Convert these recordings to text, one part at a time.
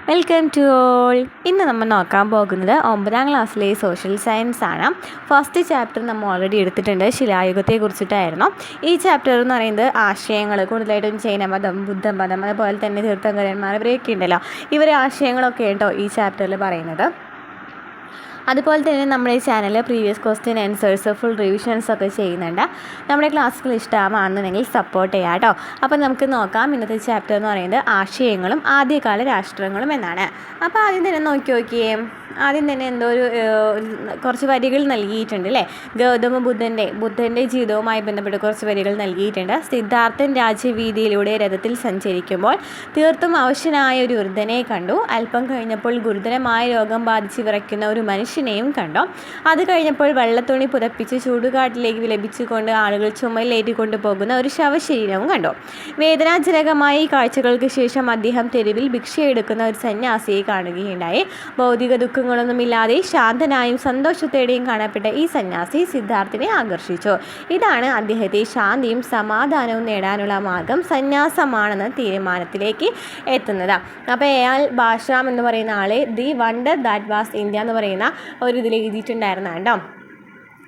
Welcome to all. ഇന്ന് നമ്മൾ നോക്കാൻ പോകുന്നത് 9ാം ക്ലാസ്സിലെ സോഷ്യൽ സയൻസ് ആണ്. ഫസ്റ്റ് ചാപ്റ്റർ നമ്മൾ ഓൾറെഡി എടുത്തിട്ടുണ്ട്, ശിലായുഗത്തെ കുറിച്ചിട്ടായിരുന്നു. ഈ ചാപ്റ്റർ എന്ന് പറയുന്നത് ആശയങ്ങൾ, കൂടുതലായിട്ടും ജൈനമതം, ബുദ്ധമതം, അതുപോലെ തന്നെ തീർത്ഥങ്കരന്മാർ, ഇവരെയൊക്കെ ഉണ്ടല്ലോ, ഇവരെ ആശയങ്ങളൊക്കെ കേട്ടോ ഈ ചാപ്റ്ററിൽ പറയുന്നത്. അതുപോലെ തന്നെ നമ്മുടെ ഈ channel previous question answers, full revisions ഒക്കെ ചെയ്യുന്നുണ്ട്. നമ്മുടെ ക്ലാസ്സുകൾ ഇഷ്ടമാണെന്നുണ്ടെങ്കിൽ സപ്പോർട്ട് ചെയ്യാം കേട്ടോ. അപ്പോൾ നമുക്ക് നോക്കാം. ഇന്നത്തെ ചാപ്റ്റർ എന്ന് പറയുന്നത് ആശയങ്ങളും ആദ്യകാല രാഷ്ട്രങ്ങളും എന്നാണ്. അപ്പോൾ ആദ്യം തന്നെ നോക്കിയേ. ആദ്യം തന്നെ എന്തോ കുറച്ച് വരികൾ നൽകിയിട്ടുണ്ട് അല്ലേ. ഗൗതമ ബുദ്ധൻ്റെ ജീവിതവുമായി ബന്ധപ്പെട്ട് കുറച്ച് വരികൾ നൽകിയിട്ടുണ്ട്. സിദ്ധാർത്ഥൻ രാജ്യവീതിയിലൂടെ രഥത്തിൽ സഞ്ചരിക്കുമ്പോൾ തീർത്തും അവശനായ ഒരു വൃദ്ധനെ കണ്ടു. അല്പം കഴിഞ്ഞപ്പോൾ ഗുരുതരമായ രോഗം ബാധിച്ച് വിറയ്ക്കുന്ന ഒരു മനുഷ്യനെയും കണ്ടു. അത് കഴിഞ്ഞപ്പോൾ വെള്ളത്തുണി പുതപ്പിച്ച് ചൂടുകാട്ടിലേക്ക് വിലപിച്ചുകൊണ്ട് ആളുകൾ ചുമലിലേറ്റിക്കൊണ്ടു പോകുന്ന ഒരു ശവശരീരവും കണ്ടു. വേദനാജനകമായ ഈ കാഴ്ചകൾക്ക് ശേഷം അദ്ദേഹം തെരുവിൽ ഭിക്ഷയെടുക്കുന്ന ഒരു സന്യാസിയെ കാണുകയുണ്ടായി. ഭൗതിക ദുഃഖങ്ങളൊന്നുമില്ലാതെ ശാന്തനായും സന്തോഷത്തോടെയും കാണപ്പെട്ട ഈ സന്യാസി സിദ്ധാർത്ഥിനെ ആകർഷിച്ചു. ഇതാണ് അദ്ദേഹത്തെ ശാന്തിയും സമാധാനവും നേടാനുള്ള മാർഗം സന്യാസമാണെന്ന തീരുമാനത്തിലേക്ക് എത്തുന്നത്. അപ്പോൾ അയാൾ ഭാഷാം എന്ന് പറയുന്ന ആളെ the wonder that was India എന്ന് പറയുന്ന ഒരു ഇതിൽ എഴുതിയിട്ടുണ്ടായിരുന്നു കേട്ടോ.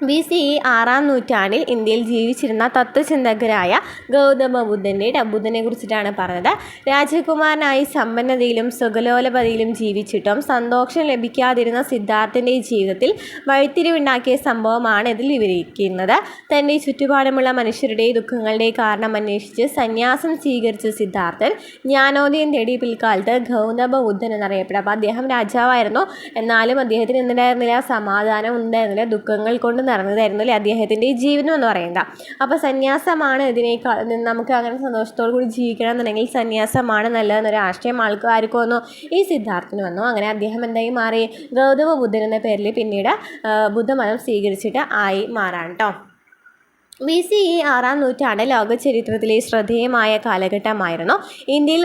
BCE 6ാം നൂറ്റാണ്ടിൽ ഇന്ത്യയിൽ ജീവിച്ചിരുന്ന തത്വചിന്തകരായ ഗൗതമ ബുദ്ധനെ കുറിച്ചിട്ടാണ് പറഞ്ഞത്. രാജകുമാരനായി സമ്പന്നതയിലും സുഖലോലപതയിലും ജീവിച്ചിട്ടും സന്തോഷം ലഭിക്കാതിരുന്ന സിദ്ധാർത്ഥൻ്റെ ജീവിതത്തിൽ വഴിത്തിരിവുണ്ടാക്കിയ സംഭവമാണ് ഇതിൽ വിവരിക്കുന്നത്. തൻ്റെ ചുറ്റുപാടുമുള്ള മനുഷ്യരുടെ ദുഃഖങ്ങളുടെ കാരണം അന്വേഷിച്ച് സന്യാസം സ്വീകരിച്ച സിദ്ധാർത്ഥൻ ജ്ഞാനോദയം തേടി പിൽക്കാലത്ത് ഗൗതമ ബുദ്ധൻ എന്നറിയപ്പെടും. അപ്പോൾ അദ്ദേഹം രാജാവായിരുന്നു, എന്നാലും അദ്ദേഹത്തിന് എന്തുണ്ടായിരുന്നില്ല, സമാധാനം ഉണ്ടായിരുന്നില്ല, ദുഃഖങ്ങൾ കൊണ്ട് നടന്നതായിരുന്നു അല്ലേ അദ്ദേഹത്തിൻ്റെ ജീവിതം എന്ന് പറയുന്നത്. അപ്പോൾ സന്യാസമാണ് ഇതിനേക്കാൾ, നമുക്ക് അങ്ങനെ സന്തോഷത്തോടു കൂടി ജീവിക്കണം എന്നുണ്ടെങ്കിൽ സന്യാസമാണ് നല്ലതെന്നൊരു ആശയം ആർക്കും വന്നു, ഈ സിദ്ധാർത്ഥന് വന്നു. അങ്ങനെ അദ്ദേഹം എന്തായി മാറി, ഗൗതമ ബുദ്ധൻ എന്ന പേരിൽ പിന്നീട് ബുദ്ധമതം സ്വീകരിച്ചിട്ട് ആയി മാറാൻ കേട്ടോ. BCE 6ാം നൂറ്റാണ്ട് ലോക ചരിത്രത്തിലെ ശ്രദ്ധേയമായ കാലഘട്ടമായിരുന്നു. ഇന്ത്യയിൽ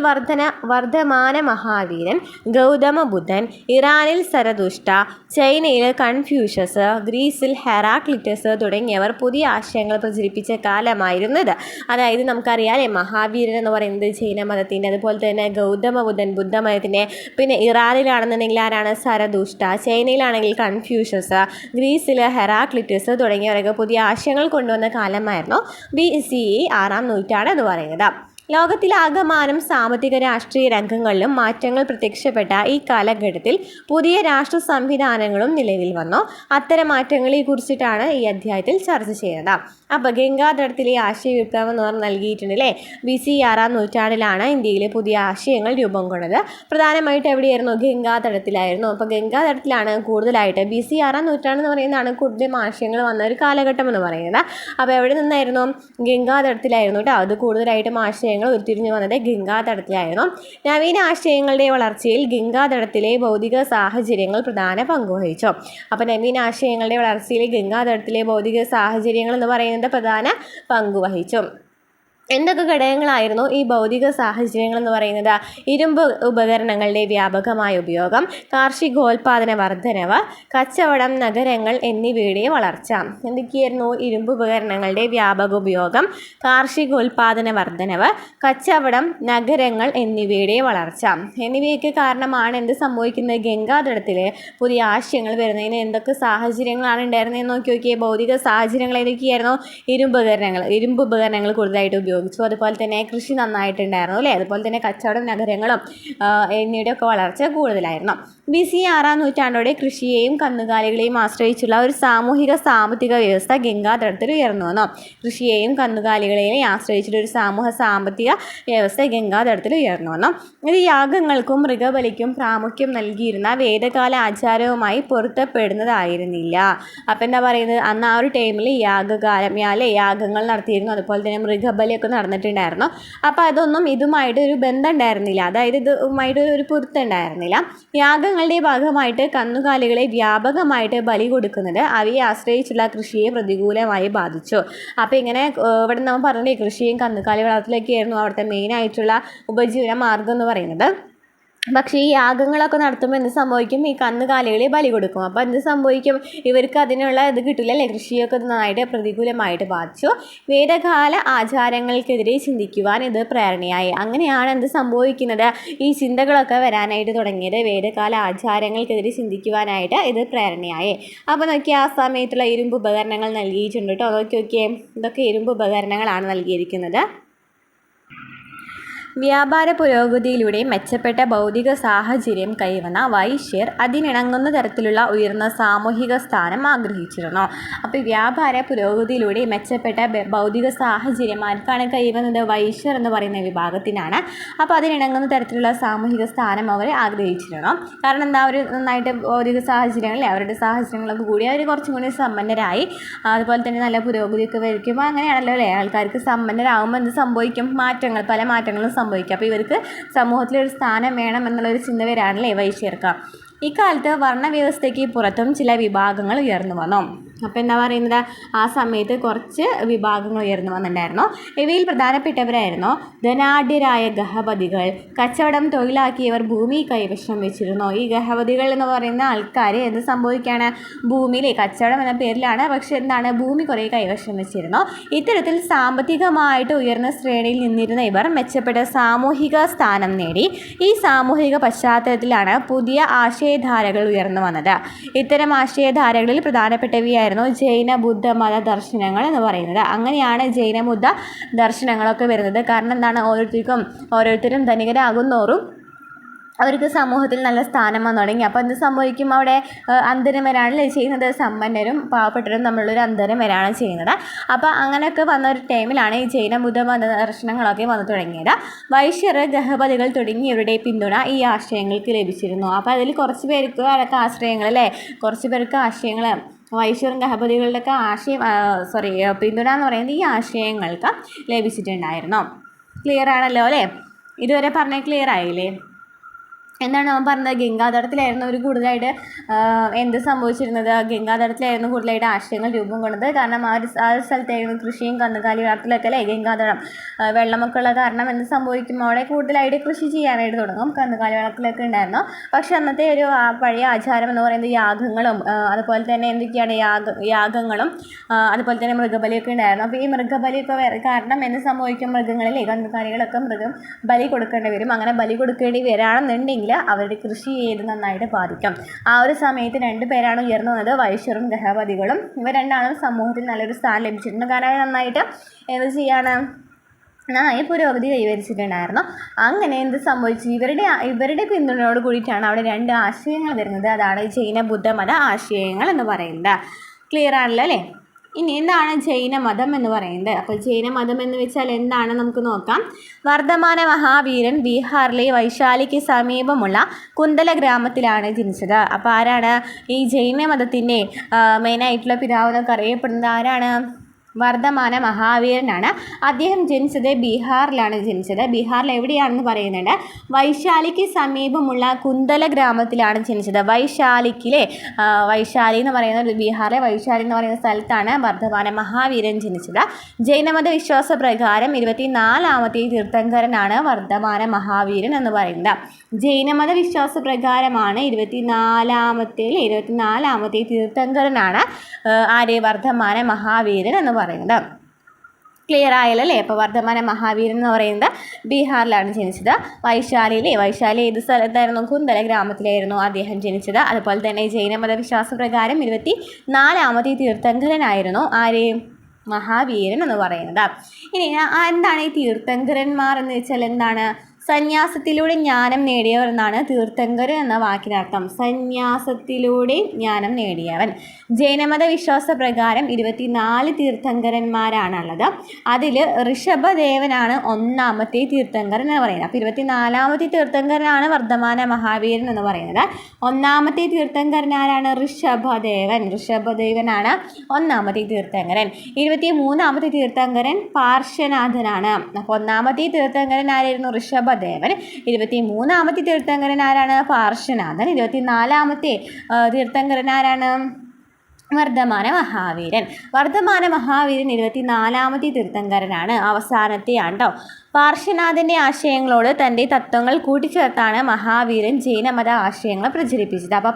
വർദ്ധമാന മഹാവീരൻ ഗൗതമ ബുദ്ധൻ, ഇറാനിൽ സരതുഷ്ട, ചൈനയിൽ കൺഫ്യൂഷ്യസ്, ഗ്രീസിൽ ഹെറാക്ലിറ്റസ് തുടങ്ങിയവർ പുതിയ ആശയങ്ങൾ പ്രചരിപ്പിച്ച കാലമായിരുന്നത്. അതായത് നമുക്കറിയാലേ, മഹാവീരൻ എന്ന് പറയുന്നത് ജൈനമതത്തിൻ്റെ, അതുപോലെ തന്നെ ഗൗതമ ബുദ്ധൻ ബുദ്ധമതത്തിൻ്റെ, പിന്നെ ഇറാനിലാണെന്നുണ്ടെങ്കിൽ ആരാണ്, സരതുഷ്ട, ചൈനയിലാണെങ്കിൽ കൺഫ്യൂഷ്യസ്, ഗ്രീസിൽ ഹെറാക്ലിറ്റസ് തുടങ്ങിയവരൊക്കെ പുതിയ ആശയങ്ങൾ കൊണ്ടുവന്ന കാലമായിരുന്നു BCE 6ാം നൂറ്റാണ്ട് എന്ന് പറയുന്നത്. ലോകത്തിലാകമാനം സാമ്പത്തിക രാഷ്ട്രീയ രംഗങ്ങളിലും മാറ്റങ്ങൾ പ്രത്യക്ഷപ്പെട്ട ഈ കാലഘട്ടത്തിൽ പുതിയ രാഷ്ട്ര സംവിധാനങ്ങളും നിലവിൽ വന്നു. അത്തരം മാറ്റങ്ങളെ കുറിച്ചിട്ടാണ് ഈ അധ്യായത്തിൽ ചർച്ച ചെയ്യുന്നത്. അപ്പോൾ ഗംഗാതടത്തിലെ ആശയ വിപ്ലവം എന്ന് നൽകിയിട്ടുണ്ട് അല്ലേ. BCE 6ാം നൂറ്റാണ്ടിലാണ് ഇന്ത്യയിൽ പുതിയ ആശയങ്ങൾ രൂപം കൊണ്ടത്. പ്രധാനമായിട്ട് എവിടെയായിരുന്നു, ഗംഗാതടത്തിലായിരുന്നു. അപ്പോൾ ഗംഗാതടത്തിലാണ് കൂടുതലായിട്ട് BCE 6ാം നൂറ്റാണ്ട് എന്ന് പറയുന്നതാണ് കൂടുതലും ആശയങ്ങൾ വന്ന ഒരു കാലഘട്ടം എന്ന് പറയുന്നത്. അപ്പോൾ എവിടെ നിന്നായിരുന്നു, ഗംഗാതടത്തിലായിരുന്നു കേട്ടോ. അത് കൂടുതലായിട്ടും ആശയങ്ങൾ ഉരുത്തിരിഞ്ഞു വന്നത് ഗംഗാതടത്തിലായിരുന്നു. നവീന ആശയങ്ങളുടെ വളർച്ചയിൽ ഗംഗാതടത്തിലെ ഭൗതിക സാഹചര്യങ്ങൾ പ്രധാന പങ്കുവഹിച്ചു. അപ്പോൾ നവീന ആശയങ്ങളുടെ വളർച്ചയിൽ ഗംഗാതടത്തിലെ ഭൗതിക സാഹചര്യങ്ങൾ എന്ന് പറയുന്നത് പ്രധാന പങ്കുവഹിച്ചു. എന്തൊക്കെ ഘടകങ്ങളായിരുന്നു ഈ ഭൗതിക സാഹചര്യങ്ങൾ എന്ന് പറയുന്നത്? ഇരുമ്പ് ഉപകരണങ്ങളുടെ വ്യാപകമായ ഉപയോഗം, കാർഷികോൽപാദന വർധനവ്, കച്ചവടം, നഗരങ്ങൾ എന്നിവയുടെ വളർച്ച. എന്തൊക്കെയായിരുന്നു? ഇരുമ്പ് ഉപകരണങ്ങളുടെ വ്യാപക ഉപയോഗം, കാർഷികോൽപാദന വർധനവ്, കച്ചവടം, നഗരങ്ങൾ എന്നിവയുടെ വളർച്ച എന്നിവയൊക്കെ കാരണമാണ് എന്ത് സംഭവിക്കുന്നത്, ഗംഗാതടത്തിൽ പുതിയ ആശയങ്ങൾ വരുന്നതിന് എന്തൊക്കെ സാഹചര്യങ്ങളാണ് ഉണ്ടായിരുന്നതെന്ന് നോക്കിയേ. ഭൗതിക സാഹചര്യങ്ങൾ ഏതൊക്കെയായിരുന്നു? ഇരുമ്പ് ഉപകരണങ്ങൾ കൂടുതലായിട്ട് ഉപയോഗിച്ചു. അതുപോലെ തന്നെ കൃഷി നന്നായിട്ടുണ്ടായിരുന്നു അല്ലേ. അതുപോലെ തന്നെ കച്ചവടം, നഗരങ്ങളും എന്നിവയുടെയൊക്കെ വളർച്ച കൂടുതലായിരുന്നു. BCE 6ാം നൂറ്റാണ്ടോടെ കൃഷിയെയും കന്നുകാലികളെയും ആശ്രയിച്ചുള്ള ഒരു സാമൂഹിക സാമ്പത്തിക വ്യവസ്ഥ ഗംഗാതടത്തിൽ ഉയർന്നു വന്നു. കൃഷിയെയും കന്നുകാലികളെയും ആശ്രയിച്ചുള്ള ഒരു സാമ്പത്തിക വ്യവസ്ഥ ഗംഗാതടത്തിൽ ഉയർന്നു വന്നു. ഇത് യാഗങ്ങൾക്കും മൃഗബലിക്കും പ്രാമുഖ്യം നൽകിയിരുന്ന വേദകാല ആചാരവുമായി പൊരുത്തപ്പെടുന്നതായിരുന്നില്ല. അപ്പം എന്താ പറയുന്നത്, അന്ന് ആ ഒരു ടൈമിൽ യാഗങ്ങൾ നടത്തിയിരുന്നു. അതുപോലെ തന്നെ മൃഗബലിയൊക്കെ നടന്നിട്ടുണ്ടായിരുന്നു. അപ്പോൾ അതൊന്നും ഇതുമായിട്ട് ഒരു ബന്ധം ഉണ്ടായിരുന്നില്ല, അതായത് ഇതുമായിട്ട് ഒരു പൊരുത്തം ഉണ്ടായിരുന്നില്ല. യാഗങ്ങളുടെ ഭാഗമായിട്ട് കന്നുകാലികളെ വ്യാപകമായിട്ട് ബലി കൊടുക്കുന്നത് അവയെ ആശ്രയിച്ചുള്ള കൃഷിയെ പ്രതികൂലമായി ബാധിച്ചു. അപ്പോൾ ഇങ്ങനെ ഇവിടെ നമ്മൾ പറഞ്ഞില്ലേ, കൃഷിയും കന്നുകാലി വളർത്തലൊക്കെയായിരുന്നു അവിടുത്തെ മെയിനായിട്ടുള്ള ഉപജീവന മാർഗം എന്ന് പറയുന്നത്. പക്ഷേ ഈ യാഗങ്ങളൊക്കെ നടത്തുമ്പോൾ എന്ത് സംഭവിക്കും? ഈ കന്നുകാലികളെ ബലി കൊടുക്കും. അപ്പോൾ എന്ത് സംഭവിക്കും? ഇവർക്ക് അതിനുള്ള ഇത് കിട്ടില്ല അല്ലേ? കൃഷിയൊക്കെ നന്നായിട്ട് പ്രതികൂലമായിട്ട് ബാധിച്ചു. വേദകാല ആചാരങ്ങൾക്കെതിരെ ചിന്തിക്കുവാൻ ഇത് പ്രേരണയായി. അങ്ങനെയാണ് എന്ത് സംഭവിക്കുന്നത്? ഈ ചിന്തകളൊക്കെ വരാനായിട്ട് തുടങ്ങിയത്. വേദകാല ആചാരങ്ങൾക്കെതിരെ ചിന്തിക്കുവാനായിട്ട് ഇത് പ്രേരണയായി. അപ്പോൾ നോക്കിയാൽ ആ സമയത്തുള്ള ഇരുമ്പ് ഉപകരണങ്ങൾ നൽകിയിട്ടുണ്ട് കേട്ടോ. നോക്കിയേ, ഇതൊക്കെ ഇരുമ്പ് ഉപകരണങ്ങളാണ് നൽകിയിരിക്കുന്നത്. വ്യാപാര പുരോഗതിയിലൂടെ മെച്ചപ്പെട്ട ഭൗതിക സാഹചര്യം കൈവന്ന വൈശ്യർ അതിനിണങ്ങുന്ന തരത്തിലുള്ള ഉയർന്ന സാമൂഹിക സ്ഥാനം ആഗ്രഹിച്ചിരുന്നു. അപ്പോൾ വ്യാപാര പുരോഗതിയിലൂടെ മെച്ചപ്പെട്ട ഭൗതിക സാഹചര്യം ആർക്കാണ് കൈവന്നത്? വൈശ്യർ എന്ന് പറയുന്ന വിഭാഗത്തിനാണ്. അപ്പോൾ അതിനിണങ്ങുന്ന തരത്തിലുള്ള സാമൂഹിക സ്ഥാനം അവർ ആഗ്രഹിച്ചിരുന്നു. കാരണം എന്താ? അവർ നന്നായിട്ട് ഭൗതിക സാഹചര്യങ്ങളിൽ അവരുടെ സാഹചര്യങ്ങളൊക്കെ കൂടി അവർ കുറച്ചും കൂടി സമ്പന്നരായി. അതുപോലെ തന്നെ നല്ല പുരോഗതിയൊക്കെ വരിക്കുമ്പോൾ അങ്ങനെയാണല്ലോ അല്ലേ? ആൾക്കാർക്ക് സമ്പന്നരാകുമ്പോൾ എന്ത് സംഭവിക്കും? പല മാറ്റങ്ങളും സംഭവിക്കും. അപ്പോൾ ഇവർക്ക് സമൂഹത്തിലൊരു സ്ഥാനം വേണം എന്നുള്ളൊരു ചിന്ത വരാണല്ലേ വൈശ്യർക്ക്. ഇക്കാലത്ത് വർണ്ണവ്യവസ്ഥയ്ക്ക് പുറത്തും ചില വിഭാഗങ്ങൾ ഉയർന്നു വന്നു. അപ്പോൾ എന്താ പറയുന്നത്? ആ സമയത്ത് കുറച്ച് വിഭാഗങ്ങൾ ഉയർന്നു വന്നിട്ടുണ്ടായിരുന്നു. ഇവയിൽ പ്രധാനപ്പെട്ടവരായിരുന്നു ധനാഢ്യരായ ഗഹപതികൾ. കച്ചവടം തൊഴിലാക്കിയവർ ഭൂമി കൈവശം വെച്ചിരുന്നു. ഈ ഗഹപതികൾ എന്ന് പറയുന്ന ആൾക്കാർ എന്ത് സംഭവിക്കുകയാണ്? ഭൂമിയിലെ കച്ചവടം എന്ന പേരിലാണ്, പക്ഷെ എന്താണ്? ഭൂമി കുറേ കൈവശം വെച്ചിരുന്നു. ഇത്തരത്തിൽ സാമ്പത്തികമായിട്ട് ഉയർന്ന ശ്രേണിയിൽ നിന്നിരുന്ന ഇവർ മെച്ചപ്പെട്ട സാമൂഹിക സ്ഥാനം നേടി. ഈ സാമൂഹിക പശ്ചാത്തലത്തിലാണ് പുതിയ ആശയധാരകൾ ഉയർന്നു വന്നത്. ഇത്തരം ആശയധാരകളിൽ പ്രധാനപ്പെട്ടവയായിരുന്നു ജൈന ബുദ്ധ മത ദർശനങ്ങൾ എന്ന് പറയുന്നത്. അങ്ങനെയാണ് ജൈന ബുദ്ധ ദർശനങ്ങളൊക്കെ വരുന്നത്. കാരണം എന്താണ്? ഓരോരുത്തരും ധനികരാകുന്നോറും അവർക്ക് സമൂഹത്തിൽ നല്ല സ്ഥാനം വന്നു തുടങ്ങി. അപ്പോൾ എന്ത് സംഭവിക്കും? അവിടെ അന്തരം വരാണല്ലേ ചെയ്യുന്നത്? സമ്പന്നരും പാവപ്പെട്ടവരും തമ്മിലുള്ളൊരു അന്തരം വരാണ് ചെയ്യുന്നത്. അപ്പോൾ അങ്ങനെയൊക്കെ വന്ന ഒരു ടൈമിലാണ് ഈ ജൈന ബുദ്ധ മത ദർശനങ്ങളൊക്കെ വന്നു തുടങ്ങിയത്. വൈശ്യർ ഗഹപതികൾ തുടങ്ങിയവരുടെ പിന്തുണ ഈ ആശയങ്ങൾക്ക് ലഭിച്ചിരുന്നു. അപ്പോൾ അതിൽ കുറച്ച് പേർക്ക് അതൊക്കെ ആശ്രയങ്ങൾ അല്ലേ? കുറച്ച് പേർക്ക് ആശയങ്ങൾ വൈശ്യരും ഗഹപതികളുടെയൊക്കെ പിന്തുണ എന്ന് പറയുന്നത് ഈ ആശയങ്ങൾക്ക് ലഭിച്ചിട്ടുണ്ടായിരുന്നു. ക്ലിയർ ആണല്ലോ അല്ലേ? ഇതുവരെ പറഞ്ഞാൽ ക്ലിയർ ആയില്ലേ? എന്താണ് അവൻ പറഞ്ഞത്? ഗംഗാധരത്തിലായിരുന്നു അവർ കൂടുതലായിട്ട് എന്ത് സംഭവിച്ചിരുന്നത്? ഗംഗാധരത്തിലായിരുന്നു കൂടുതലായിട്ട് ആശയങ്ങൾ രൂപം കൊണ്ടത്. കാരണം ആ ഒരു സ്ഥലത്തായിരുന്നു കൃഷിയും കന്നുകാലി വളർത്തലൊക്കെ അല്ലേ? ഗംഗാധരം വെള്ളമൊക്കെ ഉള്ള കാരണം എന്ത് സംഭവിക്കും? അവിടെ കൂടുതലായിട്ട് കൃഷി ചെയ്യാനായിട്ട് തുടങ്ങും. കന്നുകാലി വളർത്തലൊക്കെ ഉണ്ടായിരുന്നു. പക്ഷെ അന്നത്തെ ഒരു പഴയ ആചാരം എന്ന് പറയുന്നത് യാഗങ്ങളും അതുപോലെ തന്നെ എന്തൊക്കെയാണ് യാഗങ്ങളും അതുപോലെ തന്നെ മൃഗബലിയൊക്കെ ഉണ്ടായിരുന്നു. അപ്പോൾ ഈ മൃഗബലിയൊക്കെ കാരണം എന്ത് സംഭവിക്കും? മൃഗങ്ങളിലെ കന്നുകാലികളൊക്കെ ബലി കൊടുക്കേണ്ടി വരും. അങ്ങനെ ബലി കൊടുക്കേണ്ടി വരാണെന്നുണ്ടെങ്കിൽ അവരുടെ കൃഷി ചെയ്ത് നന്നായിട്ട് ബാധിക്കും. ആ ഒരു സമയത്ത് 2 പേരാണ് ഉയർന്നു വന്നത്, വൈശ്യരും ഗഹപതികളും. ഇവർ രണ്ടാളും സമൂഹത്തിൽ നല്ലൊരു സ്ഥാനം ലഭിച്ചിട്ടുണ്ട്. കാരണം നന്നായിട്ട് എന്ത് ചെയ്യാണ്? നന്നായി പുരോഗതി കൈവരിച്ചിട്ടുണ്ടായിരുന്നു. അങ്ങനെ എന്ത് സംഭവിച്ചു? ഇവരുടെ പിന്തുണയോട് കൂടിയിട്ടാണ് അവിടെ 2 ആശയങ്ങൾ വരുന്നത്. അതാണ് ജൈന ബുദ്ധ മത ആശയങ്ങൾ എന്ന് പറയുന്നത്. ക്ലിയർ ആണല്ലോ അല്ലേ? ഇനി എന്താണ് ജൈനമതം എന്ന് പറയുന്നത്? അപ്പോൾ ജൈനമതം എന്ന് വെച്ചാൽ എന്താണ് നമുക്ക് നോക്കാം. വർദ്ധമാന മഹാവീരൻ ബീഹാറിലെ വൈശാലിക്ക് സമീപമുള്ള കുന്തല ഗ്രാമത്തിലാണ് ജനിച്ചത്. അപ്പോൾ ആരാണ് ഈ ജൈനമതത്തിൻ്റെ മെയിനായിട്ടുള്ള പിതാവ് എന്നൊക്കെ അറിയപ്പെടുന്നത്? ആരാണ്? വർദ്ധമാന മഹാവീരനാണ്. അദ്ദേഹം ജനിച്ചത് ബീഹാറിലാണ് ജനിച്ചത്. ബീഹാറിൽ എവിടെയാണെന്ന് പറയുന്നുണ്ട്? വൈശാലിക്ക് സമീപമുള്ള കുന്തല ഗ്രാമത്തിലാണ് ജനിച്ചത്. വൈശാലി എന്ന് പറയുന്നത് ബീഹാറിലെ വൈശാലി എന്ന് പറയുന്ന സ്ഥലത്താണ് വർദ്ധമാന മഹാവീരൻ ജനിച്ചത്. ജൈനമത വിശ്വാസ പ്രകാരം 24ാമത്തെ തീർത്ഥങ്കരനാണ് വർദ്ധമാന മഹാവീരൻ എന്ന് പറയുന്നത്. ജൈനമത വിശ്വാസ പ്രകാരമാണ് 24ാമത്തെ തീർത്ഥങ്കരനാണ് ആര്യ വർദ്ധമാന മഹാവീരൻ എന്ന് പറയുന്നത്. ക്ലിയർ ആയല്ലേ? അപ്പോൾ വർദ്ധമാന മഹാവീരൻ എന്ന് പറയുന്നത് ബീഹാറിലാണ് ജനിച്ചത്. വൈശാലി ഏത് സ്ഥലത്തായിരുന്നു? കുന്തല ഗ്രാമത്തിലായിരുന്നു അദ്ദേഹം ജനിച്ചത്. അതുപോലെ തന്നെ ജൈനമത വിശ്വാസപ്രകാരം 24ാമത്തെ തീർത്ഥങ്കരനായിരുന്നു ആര്? മഹാവീരൻ എന്ന് പറയുന്നത്. ഇനി എന്താണ് ഈ തീർത്ഥങ്കരന്മാർ എന്ന് വെച്ചാൽ എന്താണ്? സന്യാസത്തിലൂടെ ജ്ഞാനം നേടിയവർ എന്നാണ് തീർത്ഥങ്കർ എന്ന വാക്കിനർത്ഥം. സന്യാസത്തിലൂടെ ജ്ഞാനം നേടിയവൻ. ജൈനമത വിശ്വാസ പ്രകാരം 24 തീർത്ഥങ്കരന്മാരാണുള്ളത്. അതിൽ ഋഷഭദേവനാണ് 1ാമത്തെ തീർത്ഥങ്കരൻ എന്ന് പറയുന്നത്. അപ്പോൾ 24ാമത്തെ തീർത്ഥങ്കരനാണ് വർദ്ധമാന മഹാവീരൻ എന്ന് പറയുന്നത്. 1ാമത്തെ തീർത്ഥങ്കരനാരാണ്? ഋഷഭദേവനാണ് 1ാമത്തെ തീർത്ഥങ്കരൻ. 23ാമത്തെ തീർത്ഥങ്കരൻ പാർശ്വനാഥനാണ്. അപ്പോൾ 1ാമത്തെ തീർത്ഥങ്കരൻ ആരായിരുന്നു? ഋഷഭദേവൻ. 23ാമത്തെ തീർത്ഥങ്കരൻ ആരാണ്? പാർശ്വനാഥൻ. 24ാമത്തെ തീർത്ഥങ്കരൻ ആരാണ്? വർദ്ധമാന മഹാവീരൻ. വർദ്ധമാന മഹാവീരൻ 24ാമത്തെ തീർത്ഥങ്കരനാണ്, അവസാനത്തെയാണ് കേട്ടോ. പാർശ്വനാഥൻ്റെ ആശയങ്ങളോട് തൻ്റെ തത്വങ്ങൾ കൂട്ടിച്ചേർത്താണ് മഹാവീരൻ ജൈനമത ആശയങ്ങൾ പ്രചരിപ്പിച്ചത്. അപ്പോൾ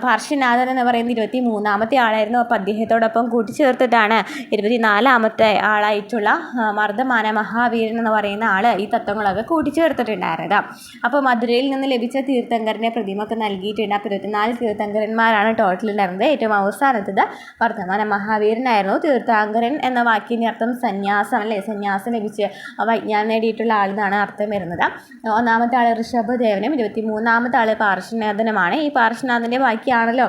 പാർശ്വനാഥൻ എന്ന് പറയുന്നത് 23ാമത്തെ ആളായിരുന്നു. അപ്പോൾ അദ്ദേഹത്തോടൊപ്പം കൂട്ടിച്ചേർത്തിട്ടാണ് 24ാമത്തെ ആളായിട്ടുള്ള വർദ്ധമാന മഹാവീരൻ എന്ന് പറയുന്ന ആൾ ഈ തത്വങ്ങളൊക്കെ കൂട്ടിച്ചേർത്തിട്ടുണ്ടായിരുന്നത്. അപ്പോൾ മധുരയിൽ നിന്ന് ലഭിച്ച തീർത്ഥങ്കരനെ പ്രതിമൊക്കെ നൽകിയിട്ടുണ്ട്. അപ്പോൾ 24 തീർത്ഥങ്കരന്മാരാണ് ടോട്ടൽ ഉണ്ടായിരുന്നത്. ഏറ്റവും അവസാനത്തത് വർദ്ധമാന മഹാവീരനായിരുന്നു. തീർത്ഥാങ്കരൻ എന്ന വാക്കിൻ്റെ അർത്ഥം സന്യാസം അല്ലേ, സന്യാസം ലഭിച്ച് വൈജ്ഞാനം നേടിയിട്ടുള്ള ആളെന്നാണ് അർത്ഥം വരുന്നത്. 1ാമത്തെ ആൾ ഋഷഭദേവനും 23ാമത്തെ ആൾ പാർശ്വനാഥനുമാണ്. ഈ പാർശ്വനാഥൻ്റെ ബാക്കിയാണല്ലോ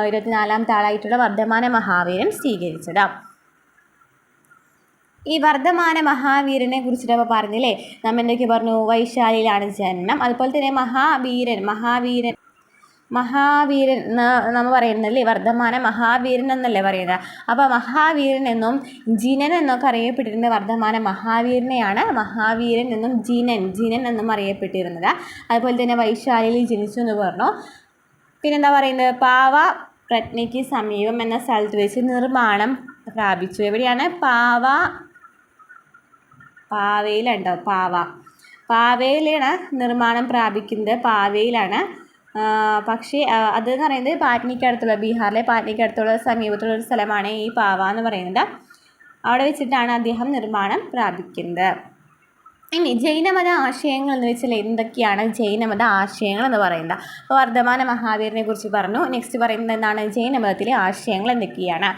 24ാമത്തെ ആളായിട്ടുള്ള വർദ്ധമാന മഹാവീരൻ സ്വീകരിച്ചത്. ഈ വർദ്ധമാന മഹാവീരനെ കുറിച്ചിട്ട് അപ്പോൾ പറഞ്ഞില്ലേ, നമ്മൾ എന്തൊക്കെ പറഞ്ഞു? വൈശാലിയിലാണ് ജനനം. അതുപോലെ തന്നെ മഹാവീരൻ എന്ന് നമ്മൾ പറയുന്നല്ലേ, വർദ്ധമാന മഹാവീരൻ എന്നല്ലേ പറയുന്നത്. അപ്പോൾ മഹാവീരൻ എന്നും ജിനൻ എന്നൊക്കെ അറിയപ്പെട്ടിരുന്നത് വർദ്ധമാന മഹാവീരനെയാണ്. മഹാവീരൻ എന്നും ജിനൻ എന്നും അറിയപ്പെട്ടിരുന്നത്. അതുപോലെ തന്നെ വൈശാലിയിൽ ജനിച്ചു എന്ന് പറഞ്ഞു. പിന്നെന്താ പറയുന്നത്? പാവപ്രജ്ഞയ്ക്ക് സമീപം എന്ന സ്ഥലത്ത് വെച്ച് നിർമ്മാണം പ്രാപിച്ചു. എവിടെയാണ്? പാവയിലുണ്ടോ? പാവയിലാണ് നിർമ്മാണം പ്രാപിക്കുന്നത്. പാവയിലാണ്. പക്ഷേ അതെന്ന് പറയുന്നത് പാറ്റ്നയ്ക്കടുത്തുള്ള, ബീഹാറിലെ പാറ്റ്നയ്ക്കടുത്തുള്ള സമീപത്തുള്ള ഒരു സ്ഥലമാണ് ഈ പാവ എന്ന് പറയുന്നത്. അവിടെ വെച്ചിട്ടാണ് അദ്ദേഹം നിർമ്മാണം പ്രാപിക്കുന്നത്. ഇനി ജൈനമത ആശയങ്ങൾ എന്ന് വെച്ചാൽ എന്തൊക്കെയാണ് ജൈനമത ആശയങ്ങൾ എന്ന് പറയുന്നത്? അപ്പോൾ വർദ്ധമാന മഹാവീരനെ കുറിച്ച് പറഞ്ഞു. നെക്സ്റ്റ് പറയുന്നത് എന്താണ്? ജൈനമതത്തിലെ ആശയങ്ങൾ എന്തൊക്കെയാണ്?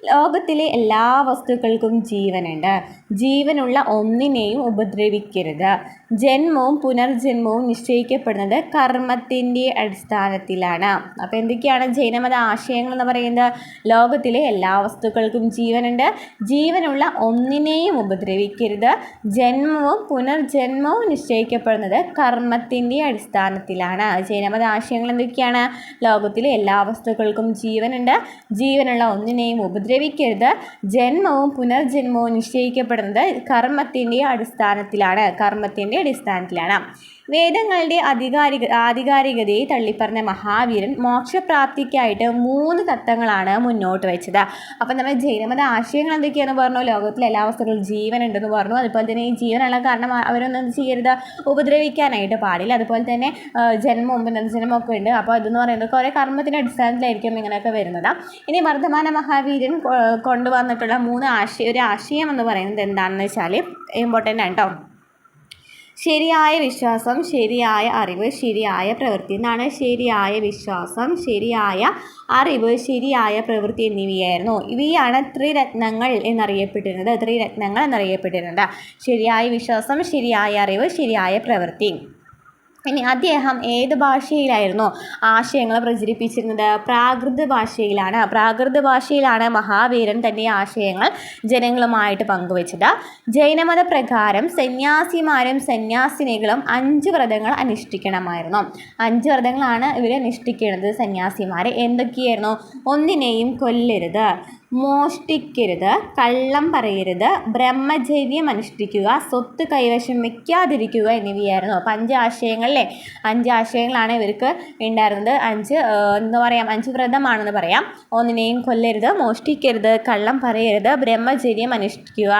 ലോകത്തിലെ എല്ലാ വസ്തുക്കൾക്കും ജീവനുണ്ട്. ജീവനുള്ള ഒന്നിനെയും ഉപദ്രവിക്കരുത്. ജന്മവും പുനർജന്മവും നിശ്ചയിക്കപ്പെടുന്നത് കർമ്മത്തിൻ്റെ അടിസ്ഥാനത്തിലാണ്. അപ്പോൾ എന്തൊക്കെയാണ് ജൈനമത ആശയങ്ങൾ എന്ന് പറയുന്നത്? ലോകത്തിലെ എല്ലാ വസ്തുക്കൾക്കും ജീവനുണ്ട്. ജീവനുള്ള ഒന്നിനെയും ഉപദ്രവിക്കരുത്. ജന്മവും പുനർജന്മവും നിശ്ചയിക്കപ്പെടുന്നത് കർമ്മത്തിൻ്റെ അടിസ്ഥാനത്തിലാണ്. ജൈനമത ആശയങ്ങൾ എന്തൊക്കെയാണ്? ലോകത്തിലെ എല്ലാ വസ്തുക്കൾക്കും ജീവനുണ്ട്. ജീവനുള്ള ഒന്നിനെയും ഉപദ്രവിക്കരുത്. ജന്മവും പുനർജന്മവും നിശ്ചയിക്കപ്പെടുന്നത് കർമ്മത്തിൻ്റെ അടിസ്ഥാനത്തിലാണ്. വേദങ്ങളുടെ ആധികാരികതയെ തള്ളിപ്പറഞ്ഞ മഹാവീരൻ മോക്ഷപ്രാപ്തിക്കായിട്ട് 3 തത്വങ്ങളാണ് മുന്നോട്ട് വെച്ചത്. അപ്പം നമ്മൾ ജൈനമത ആശയങ്ങൾ എന്തൊക്കെയാണെന്ന് പറഞ്ഞു? ലോകത്തിലെ എല്ലാ വസ്തുക്കളും ജീവനുണ്ടെന്ന് പറഞ്ഞു. അതുപോലെ തന്നെ ഈ ജീവനുള്ള കാരണം അവരൊന്നും ചെയ്യരുത്, ഉപദ്രവിക്കാനായിട്ട് പാടില്ല. അതുപോലെ തന്നെ ജന്മവും പുനർജന്മവും ഒക്കെ ഉണ്ട്. അപ്പോൾ ഇതെന്ന് പറയുന്നത് കുറേ കർമ്മത്തിൻ്റെ അടിസ്ഥാനത്തിലായിരിക്കും ഇങ്ങനെയൊക്കെ വരുന്നത്. ഇനി വർദ്ധമാന മഹാവീരൻ കൊണ്ടുവന്നിട്ടുള്ള ഒരു ആശയം എന്ന് പറയുന്നത് എന്താണെന്ന് വെച്ചാൽ ഇമ്പോർട്ടൻ്റ് ആണ് കേട്ടോ. ശരിയായ വിശ്വാസം, ശരിയായ അറിവ്, ശരിയായ പ്രവൃത്തി എന്നാണ്. ശരിയായ വിശ്വാസം, ശരിയായ അറിവ്, ശരിയായ പ്രവൃത്തി എന്നിവയായിരുന്നു. ഇവയാണ് ത്രിരത്നങ്ങൾ എന്നറിയപ്പെട്ടിരുന്നത്. ശരിയായ വിശ്വാസം, ശരിയായ അറിവ്, ശരിയായ പ്രവൃത്തി. ഇനി അദ്ദേഹം ഏത് ഭാഷയിലായിരുന്നു ആശയങ്ങൾ പ്രചരിപ്പിച്ചിരുന്നത്? പ്രാകൃത ഭാഷയിലാണ് മഹാവീരൻ തൻ്റെ ആശയങ്ങൾ ജനങ്ങളുമായിട്ട് പങ്കുവച്ചത്. ജൈനമത പ്രകാരം സന്യാസിമാരും സന്യാസിനികളും 5 വ്രതങ്ങൾ അനുഷ്ഠിക്കണമായിരുന്നു. 5 വ്രതങ്ങളാണ് ഇവർ അനുഷ്ഠിക്കുന്നത് സന്യാസിമാർ. എന്തൊക്കെയായിരുന്നു? ഒന്നിനെയും കൊല്ലരുത്, മോഷ്ടിക്കരുത്, കള്ളം പറയരുത്, ബ്രഹ്മചര്യം അനുഷ്ഠിക്കുക, സ്വത്ത് കൈവശം വയ്ക്കാതിരിക്കുക എന്നിവയായിരുന്നു. അപ്പോൾ 5 ആശയങ്ങളല്ലേ, 5 ആശയങ്ങളാണ് ഇവർക്ക് ഉണ്ടായിരുന്നത്. 5 വ്രതമാണെന്ന് പറയാം. ഒന്നിനെയും കൊല്ലരുത്, മോഷ്ടിക്കരുത്, കള്ളം പറയരുത്, ബ്രഹ്മചര്യം അനുഷ്ഠിക്കുക,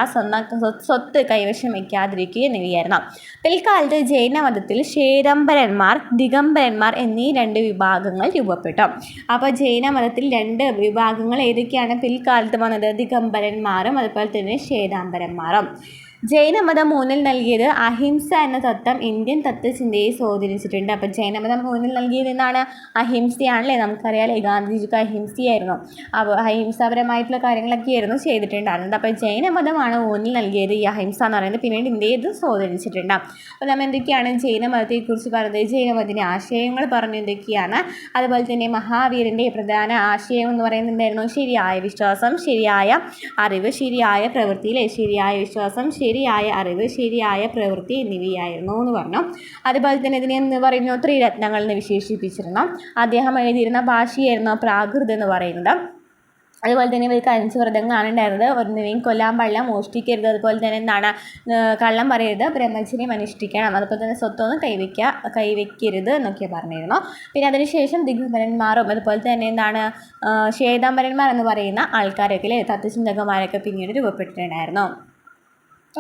സ്വത്ത് കൈവശം വയ്ക്കാതിരിക്കുക എന്നിവയായിരുന്നു. പിൽക്കാലത്ത് ജൈനമതത്തിൽ ശ്വേതംബരന്മാർ, ദിഗംബരന്മാർ എന്നീ 2 വിഭാഗങ്ങൾ രൂപപ്പെട്ടു. അപ്പോൾ ജൈനമതത്തിൽ 2 വിഭാഗങ്ങൾ ഏതൊക്കെയാണ് പിൽക്കാലത്ത് വന്നത്? ദിഗംബരന്മാരും അതുപോലെ തന്നെ ശ്വേതാംബരന്മാരും. ജൈനമതം ഊന്നൽ നൽകിയത് അഹിംസ എന്ന തത്വം ഇന്ത്യൻ തത്വചിന്തയെ സ്വാധീനിച്ചിട്ടുണ്ട്. അപ്പോൾ ജൈനമതം ഊന്നൽ നൽകിയത് എന്താണ്? അഹിംസയാണല്ലേ. നമുക്കറിയാലേ ഗാന്ധിജിക്ക് അഹിംസയായിരുന്നു. അപ്പോൾ അഹിംസാപരമായിട്ടുള്ള കാര്യങ്ങളൊക്കെ ആയിരുന്നു ചെയ്തിട്ടുണ്ടായിരുന്നത്. അപ്പോൾ ജൈനമതമാണ് ഊന്നൽ നൽകിയത് ഈ അഹിംസ എന്ന് പറയുന്നത്. പിന്നീട് ഇന്ത്യയെ ഇത് സ്വാധീനിച്ചിട്ടുണ്ട്. അപ്പോൾ നമ്മൾ എന്തൊക്കെയാണ് ജൈനമതത്തെക്കുറിച്ച് പറഞ്ഞത്? ജൈനമതത്തിൻ്റെ ആശയങ്ങൾ പറഞ്ഞു എന്തൊക്കെയാണ്? അതുപോലെ തന്നെ മഹാവീരൻ്റെ പ്രധാന ആശയം എന്ന് പറയുന്നുണ്ടായിരുന്നു ശരിയായ വിശ്വാസം, ശരിയായ അറിവ്, ശരിയായ പ്രവൃത്തിയിലെ ശരിയായ വിശ്വാസം, ശരിയായ അറിവ്, ശരിയായ പ്രവൃത്തി എന്നിവയായിരുന്നു എന്ന് പറഞ്ഞു. അതുപോലെ തന്നെ ഇതിനെ എന്ന് പറയുന്നു ത്രിരത്നങ്ങൾ എന്ന് വിശേഷിപ്പിച്ചിരുന്നു. അദ്ദേഹം എഴുതിയിരുന്ന ഭാഷയായിരുന്നു പ്രാകൃതം എന്ന് പറയുന്നത്. അതുപോലെ തന്നെ ഇവർക്ക് 5 വ്രതങ്ങളാണ് ഉണ്ടായിരുന്നത്. ഒന്നിനെയും കൊല്ലാൻ പാടില്ല, മോഷ്ടിക്കരുത്, അതുപോലെ തന്നെ എന്താണ് കള്ളം പറയരുത്, ബ്രഹ്മചര്യം അനുഷ്ഠിക്കണം, അതുപോലെ തന്നെ സ്വത്തൊന്നും കൈവയ്ക്കരുത് എന്നൊക്കെ പറഞ്ഞിരുന്നു. പിന്നെ അതിനുശേഷം ദിഗംബരന്മാരും അതുപോലെ തന്നെ എന്താണ് ശ്വേതാംബരന്മാർ എന്ന് പറയുന്ന ആൾക്കാരൊക്കെ തത്വചിന്തകന്മാരൊക്കെ പിന്നീട് രൂപപ്പെട്ടിട്ടുണ്ടായിരുന്നു.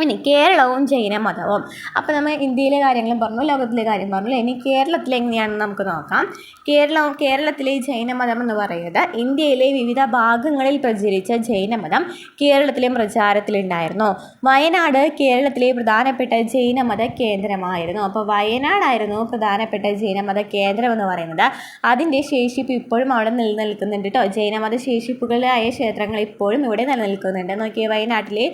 ഇനി കേരളവും ജൈനമതവും. അപ്പോൾ നമ്മൾ ഇന്ത്യയിലെ കാര്യങ്ങളും പറഞ്ഞു, ലോകത്തിലെ കാര്യം പറഞ്ഞു. ഇനി കേരളത്തിൽ എങ്ങനെയാണെന്ന് നമുക്ക് നോക്കാം. കേരളത്തിലെ ജൈനമതം എന്ന് പറയുന്നത് ഇന്ത്യയിലെ വിവിധ ഭാഗങ്ങളിൽ പ്രചരിച്ച ജൈനമതം കേരളത്തിലും പ്രചാരത്തിലുണ്ടായിരുന്നു. വയനാട് കേരളത്തിലെ പ്രധാനപ്പെട്ട ജൈനമത കേന്ദ്രമായിരുന്നു. അപ്പോൾ വയനാടായിരുന്നു പ്രധാനപ്പെട്ട ജൈനമത കേന്ദ്രം എന്ന് പറയുന്നത്. അതിൻ്റെ ശേഷിപ്പ് ഇപ്പോഴും അവിടെ നിലനിൽക്കുന്നുണ്ട് കേട്ടോ. ജൈനമത ശേഷിപ്പുകളായ ക്ഷേത്രങ്ങൾ ഇപ്പോഴും ഇവിടെ നിലനിൽക്കുന്നുണ്ട്. നോക്കിയേ, വയനാട്ടിലെ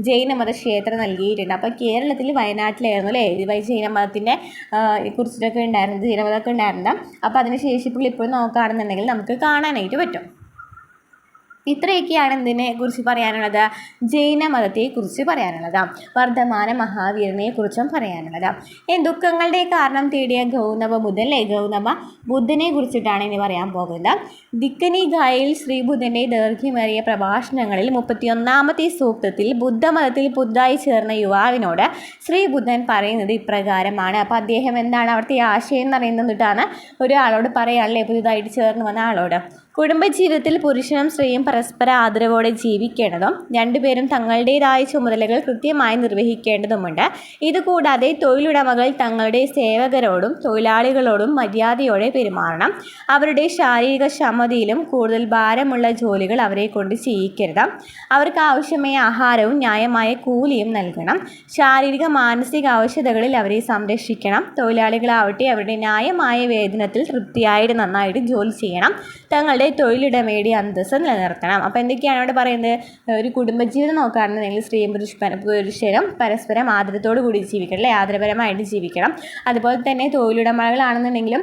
ജൈനമത ക്ഷേത്രം നൽകിയിട്ടുണ്ട്. അപ്പോൾ കേരളത്തിൽ വയനാട്ടിലായിരുന്നു അല്ലേ ജൈനമതത്തിൻ്റെ കുറിച്ചിട്ടൊക്കെ ഉണ്ടായിരുന്നത്, ജൈനമതമൊക്കെ ഉണ്ടായിരുന്നത്. അപ്പോൾ അതിന് ശേഷിപ്പുകൾ ഇപ്പോഴും നോക്കുകയാണെന്നുണ്ടെങ്കിൽ നമുക്ക് കാണാനായിട്ട് പറ്റും. ഇത്രയൊക്കെയാണ് എന്തിനെ കുറിച്ച് പറയാനുള്ളത്, ജൈനമതത്തെക്കുറിച്ച് പറയാനുള്ളത്. വർദ്ധമാന മഹാവീരനെ കുറിച്ചും പറയാനുള്ളത്. ദുഃഖങ്ങളുടെ കാരണം തേടിയ ഗൗതമ ബുദ്ധൻ ഗൗതമ ബുദ്ധനെ കുറിച്ചിട്ടാണ് ഇനി പറയാൻ പോകുന്നത്. ദിക്കനികായിൽ ശ്രീബുദ്ധൻ്റെ ദൈർഘ്യമേറിയ പ്രഭാഷണങ്ങളിൽ 31ാമത്തെ സൂക്തത്തിൽ ബുദ്ധമതത്തിൽ പുതുതായി ചേർന്ന യുവാവിനോട് ശ്രീബുദ്ധൻ പറയുന്നത് ഇപ്രകാരമാണ്. അപ്പോൾ അദ്ദേഹം എന്താണ് അവിടുത്തെ ആശയം എന്ന് പറയുന്നതാണ് ഒരാളോട് പറയാനല്ലേ, പുതുതായിട്ട് ചേർന്ന് വന്ന ആളോട്. കുടുംബജീവിതത്തിൽ പുരുഷനും സ്ത്രീയും പരസ്പര ആദരവോടെ ജീവിക്കേണ്ടതും രണ്ടുപേരും തങ്ങളുടേതായ ചുമതലകൾ കൃത്യമായി നിർവഹിക്കേണ്ടതുമുണ്ട്. ഇതുകൂടാതെ തൊഴിലുടമകൾ തങ്ങളുടെ സേവകരോടും തൊഴിലാളികളോടും മര്യാദയോടെ പെരുമാറണം. അവരുടെ ശാരീരിക ക്ഷമതയിലും കൂടുതൽ ഭാരമുള്ള ജോലികൾ അവരെ കൊണ്ട് ചെയ്യിക്കരുത്. അവർക്ക് ആവശ്യമായ ആഹാരവും ന്യായമായ കൂലിയും നൽകണം. ശാരീരിക മാനസിക ആവശ്യതകളിൽ അവരെ സംരക്ഷിക്കണം. തൊഴിലാളികളാവട്ടെ അവരുടെ ന്യായമായ വേതനത്തിൽ തൃപ്തിയായിട്ട് നന്നായിട്ട് ജോലി ചെയ്യണം. തങ്ങളുടെ തൊഴിലുടമയുടെ അന്തസ്സ് നിലനിർത്തണം. അപ്പോൾ എന്തൊക്കെയാണ് ഇവിടെ പറയുന്നത്, ഒരു കുടുംബജീവിതം നോക്കുകയാണെന്നുണ്ടെങ്കിൽ സ്ത്രീയും പുരുഷനും പരസ്പരം ആദരത്തോടു കൂടി ജീവിക്കണം അല്ലേ, ആദരപരമായിട്ട് ജീവിക്കണം. അതുപോലെ തന്നെ തൊഴിലുടമകളാണെന്നുണ്ടെങ്കിലും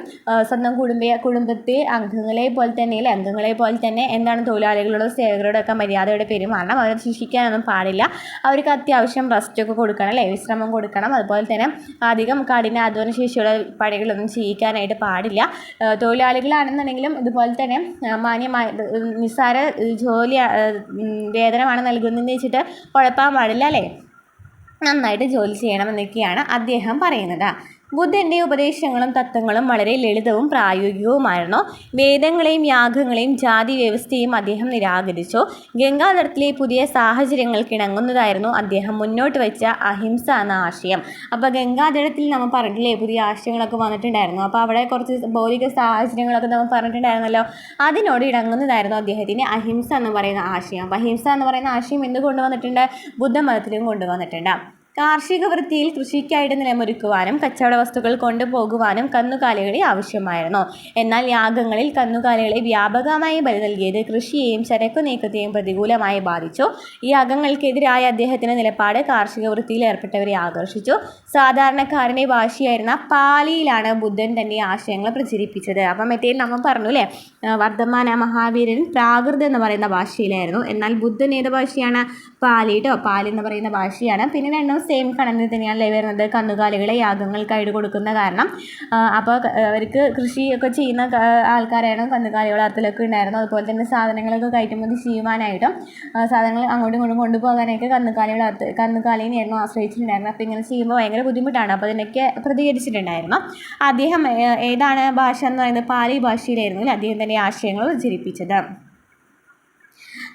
സ്വന്തം കുടുംബത്തെ അംഗങ്ങളെ പോലെ തന്നെ എന്താണ് തൊഴിലാളികളോടും സേവകരോടൊക്കെ മര്യാദയോടെ പെരുമാറണം. അവരെ ശിക്ഷിക്കാനൊന്നും പാടില്ല. അവർക്ക് അത്യാവശ്യം റെസ്റ്റൊക്കെ കൊടുക്കണം അല്ലേ, വിശ്രമം കൊടുക്കണം. അതുപോലെ തന്നെ അധികം കഠിനാധ്വാന ശേഷിയുള്ള പണികളൊന്നും ചെയ്യിക്കാനായിട്ട് പാടില്ല. തൊഴിലാളികളാണെന്നുണ്ടെങ്കിലും ഇതുപോലെ തന്നെ മാന്യമായ നിസ്സാര ജോലി വേതനമാണ് നൽകുന്നതെന്ന് വെച്ചിട്ട് കുഴപ്പമാൻ പാടില്ല അല്ലേ, നന്നായിട്ട് ജോലി ചെയ്യണമെന്നൊക്കെയാണ് അദ്ദേഹം പറയുന്നത്. ബുദ്ധൻ്റെ ഉപദേശങ്ങളും തത്വങ്ങളും വളരെ ലളിതവും പ്രായോഗികവുമായിരുന്നു. വേദങ്ങളെയും യാഗങ്ങളെയും ജാതി വ്യവസ്ഥയും അദ്ദേഹം നിരാകരിച്ചു. ഗംഗാധരത്തിലെ പുതിയ സാഹചര്യങ്ങൾക്കിണങ്ങുന്നതായിരുന്നു അദ്ദേഹം മുന്നോട്ട് വെച്ച അഹിംസ എന്ന ആശയം. അപ്പോൾ ഗംഗാധരത്തിൽ നമ്മൾ പറഞ്ഞിട്ടില്ലേ പുതിയ ആശയങ്ങളൊക്കെ വന്നിട്ടുണ്ടായിരുന്നു. അപ്പോൾ അവിടെ കുറച്ച് ഭൗതിക സാഹചര്യങ്ങളൊക്കെ നമ്മൾ പറഞ്ഞിട്ടുണ്ടായിരുന്നല്ലോ, അതിനോട് ഇണങ്ങുന്നതായിരുന്നു അദ്ദേഹത്തിന് അഹിംസ എന്ന് പറയുന്ന ആശയം. അപ്പോൾ അഹിംസ എന്ന് പറയുന്ന ആശയം എന്ത് കൊണ്ടുവന്നിട്ടുണ്ട്, ബുദ്ധമതത്തിലും കൊണ്ടുവന്നിട്ടുണ്ട്. കാർഷിക വൃത്തിയിൽ കൃഷിക്കായിട്ട് നിലമൊരുക്കുവാനും കച്ചവട വസ്തുക്കൾ കൊണ്ടുപോകുവാനും കന്നുകാലികളെ ആവശ്യമായിരുന്നു. എന്നാൽ യാഗങ്ങളിൽ കന്നുകാലികളെ വ്യാപകമായി ബലി നൽകിയത് കൃഷിയെയും ചരക്കു നീക്കത്തെയും പ്രതികൂലമായി ബാധിച്ചു. ഈ യാഗങ്ങൾക്കെതിരായ അദ്ദേഹത്തിൻ്റെ നിലപാട് കാർഷിക വൃത്തിയിൽ ഏർപ്പെട്ടവരെ ആകർഷിച്ചു. സാധാരണക്കാരൻ്റെ ഭാഷയായിരുന്ന പാലിയിലാണ് ബുദ്ധൻ തൻ്റെ ആശയങ്ങൾ പ്രചരിപ്പിച്ചത്. അപ്പം മറ്റേ നമ്മൾ പറഞ്ഞു അല്ലേ, വർദ്ധമാന മഹാവീരൻ പ്രാകൃതം എന്ന് പറയുന്ന ഭാഷയിലായിരുന്നു. എന്നാൽ ബുദ്ധൻ ഏത് ഭാഷയാണ്, പാലി കേട്ടോ, പാലി എന്ന് പറയുന്ന ഭാഷയാണ്. പിന്നെ രണ്ടും സെയിം കണക്കിൽ തന്നെയാണല്ലേ വരുന്നത്. കന്നുകാലികളെ യാഗങ്ങൾക്കായിട്ട് കൊടുക്കുന്ന കാരണം അപ്പോൾ അവർക്ക് കൃഷിയൊക്കെ ചെയ്യുന്ന ആൾക്കാരാണ് കന്നുകാലികൾ അർത്ഥത്തിലൊക്കെ ഉണ്ടായിരുന്നു. അതുപോലെ തന്നെ സാധനങ്ങളൊക്കെ കയറ്റുമതി ചെയ്യുവാനായിട്ടും സാധനങ്ങൾ അങ്ങോട്ടും ഇങ്ങോട്ടും കൊണ്ടുപോകാനായിട്ട് കന്നുകാലിനെയായിരുന്നു ആശ്രയിച്ചിട്ടുണ്ടായിരുന്നു. അപ്പോൾ ഇങ്ങനെ ചെയ്യുമ്പോൾ ഭയങ്കര ബുദ്ധിമുട്ടാണ്. അപ്പോൾ അതിനൊക്കെ പ്രതികരിച്ചിട്ടുണ്ടായിരുന്നു. അദ്ദേഹം ഏതാണ് ഭാഷ എന്ന് പറയുന്നത്, പാലി ഭാഷയിലായിരുന്നു അദ്ദേഹം തന്നെ ആശയങ്ങൾ പ്രചരിപ്പിച്ചത്.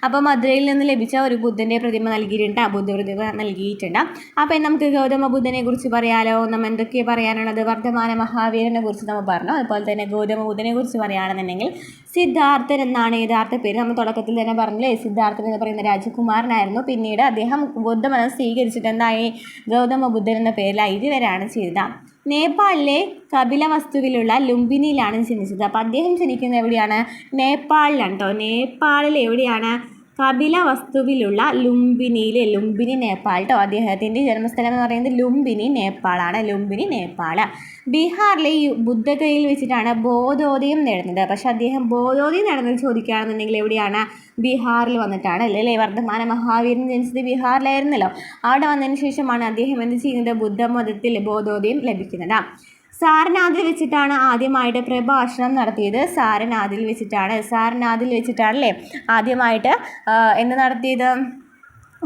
അപ്പോൾ മധുരയിൽ നിന്ന് ലഭിച്ച ഒരു ബുദ്ധൻ്റെ പ്രതിമ നൽകിയിട്ടുണ്ട്, ബുദ്ധപ്രതിമ നൽകിയിട്ടുണ്ട്. അപ്പോൾ നമുക്ക് ഗൗതമ ബുദ്ധനെ കുറിച്ച് പറയാലോ. നമ്മൾ എന്തൊക്കെയാണ് പറയാനുള്ളത്, വർദ്ധമാന മഹാവീരനെ കുറിച്ച് നമ്മൾ പറഞ്ഞു. അതുപോലെ തന്നെ ഗൗതമ ബുദ്ധനെ കുറിച്ച് പറയുകയാണെന്നുണ്ടെങ്കിൽ സിദ്ധാർത്ഥൻ എന്നാണ് യഥാർത്ഥ പേര്. നമ്മൾ തുടക്കത്തിൽ തന്നെ പറഞ്ഞില്ലേ, സിദ്ധാർത്ഥൻ എന്ന് പറയുന്ന രാജകുമാരനായിരുന്നു. പിന്നീട് അദ്ദേഹം ബുദ്ധമതം സ്വീകരിച്ചിട്ട് എന്തായി, ഗൗതമ ബുദ്ധൻ എന്ന പേരിലായി ഇതുവരെയാണ് ചെയ്തത്. നേപ്പാളിലെ കപിലവസ്തുവിലുള്ള ലുംബിനിയിലാണ് ജനിച്ചത്. അപ്പോൾ അദ്ദേഹം ജനിക്കുന്നത് എവിടെയാണ്, നേപ്പാളിലാണ് കേട്ടോ. നേപ്പാളിൽ എവിടെയാണ്, കപിലവസ്തുവിലുള്ള ലുംബിനി നേപ്പാൾ കേട്ടോ. അദ്ദേഹത്തിൻ്റെ ജന്മസ്ഥലം എന്ന് പറയുന്നത് ലുംബിനി നേപ്പാളാണ്. ലുംബിനി നേപ്പാൾ ബീഹാറിലെ ബുദ്ധഗയയിൽ വെച്ചിട്ടാണ് ബോധോദയം നേടുന്നത്. പക്ഷെ അദ്ദേഹം ബോധോദയം നടന്നത് ചോദിക്കുകയാണെന്നുണ്ടെങ്കിൽ എവിടെയാണ്, ബീഹാറിൽ വന്നിട്ടാണ് അല്ലേ. വർദ്ധമാന മഹാവീരൻ ജനിച്ചത് ബീഹാറിലായിരുന്നല്ലോ. അവിടെ വന്നതിന് ശേഷമാണ് അദ്ദേഹം എന്ത് ചെയ്യുന്നത്, ബുദ്ധമതത്തിൽ ബോധോദയം ലഭിക്കുന്നത്. സാരനാഥിൽ വെച്ചിട്ടാണ് ആദ്യമായിട്ട് പ്രഭാഷണം നടത്തിയത്. സാരനാഥിൽ വെച്ചിട്ടാണല്ലേ ആദ്യമായിട്ട് എന്ത് നടത്തിയത്,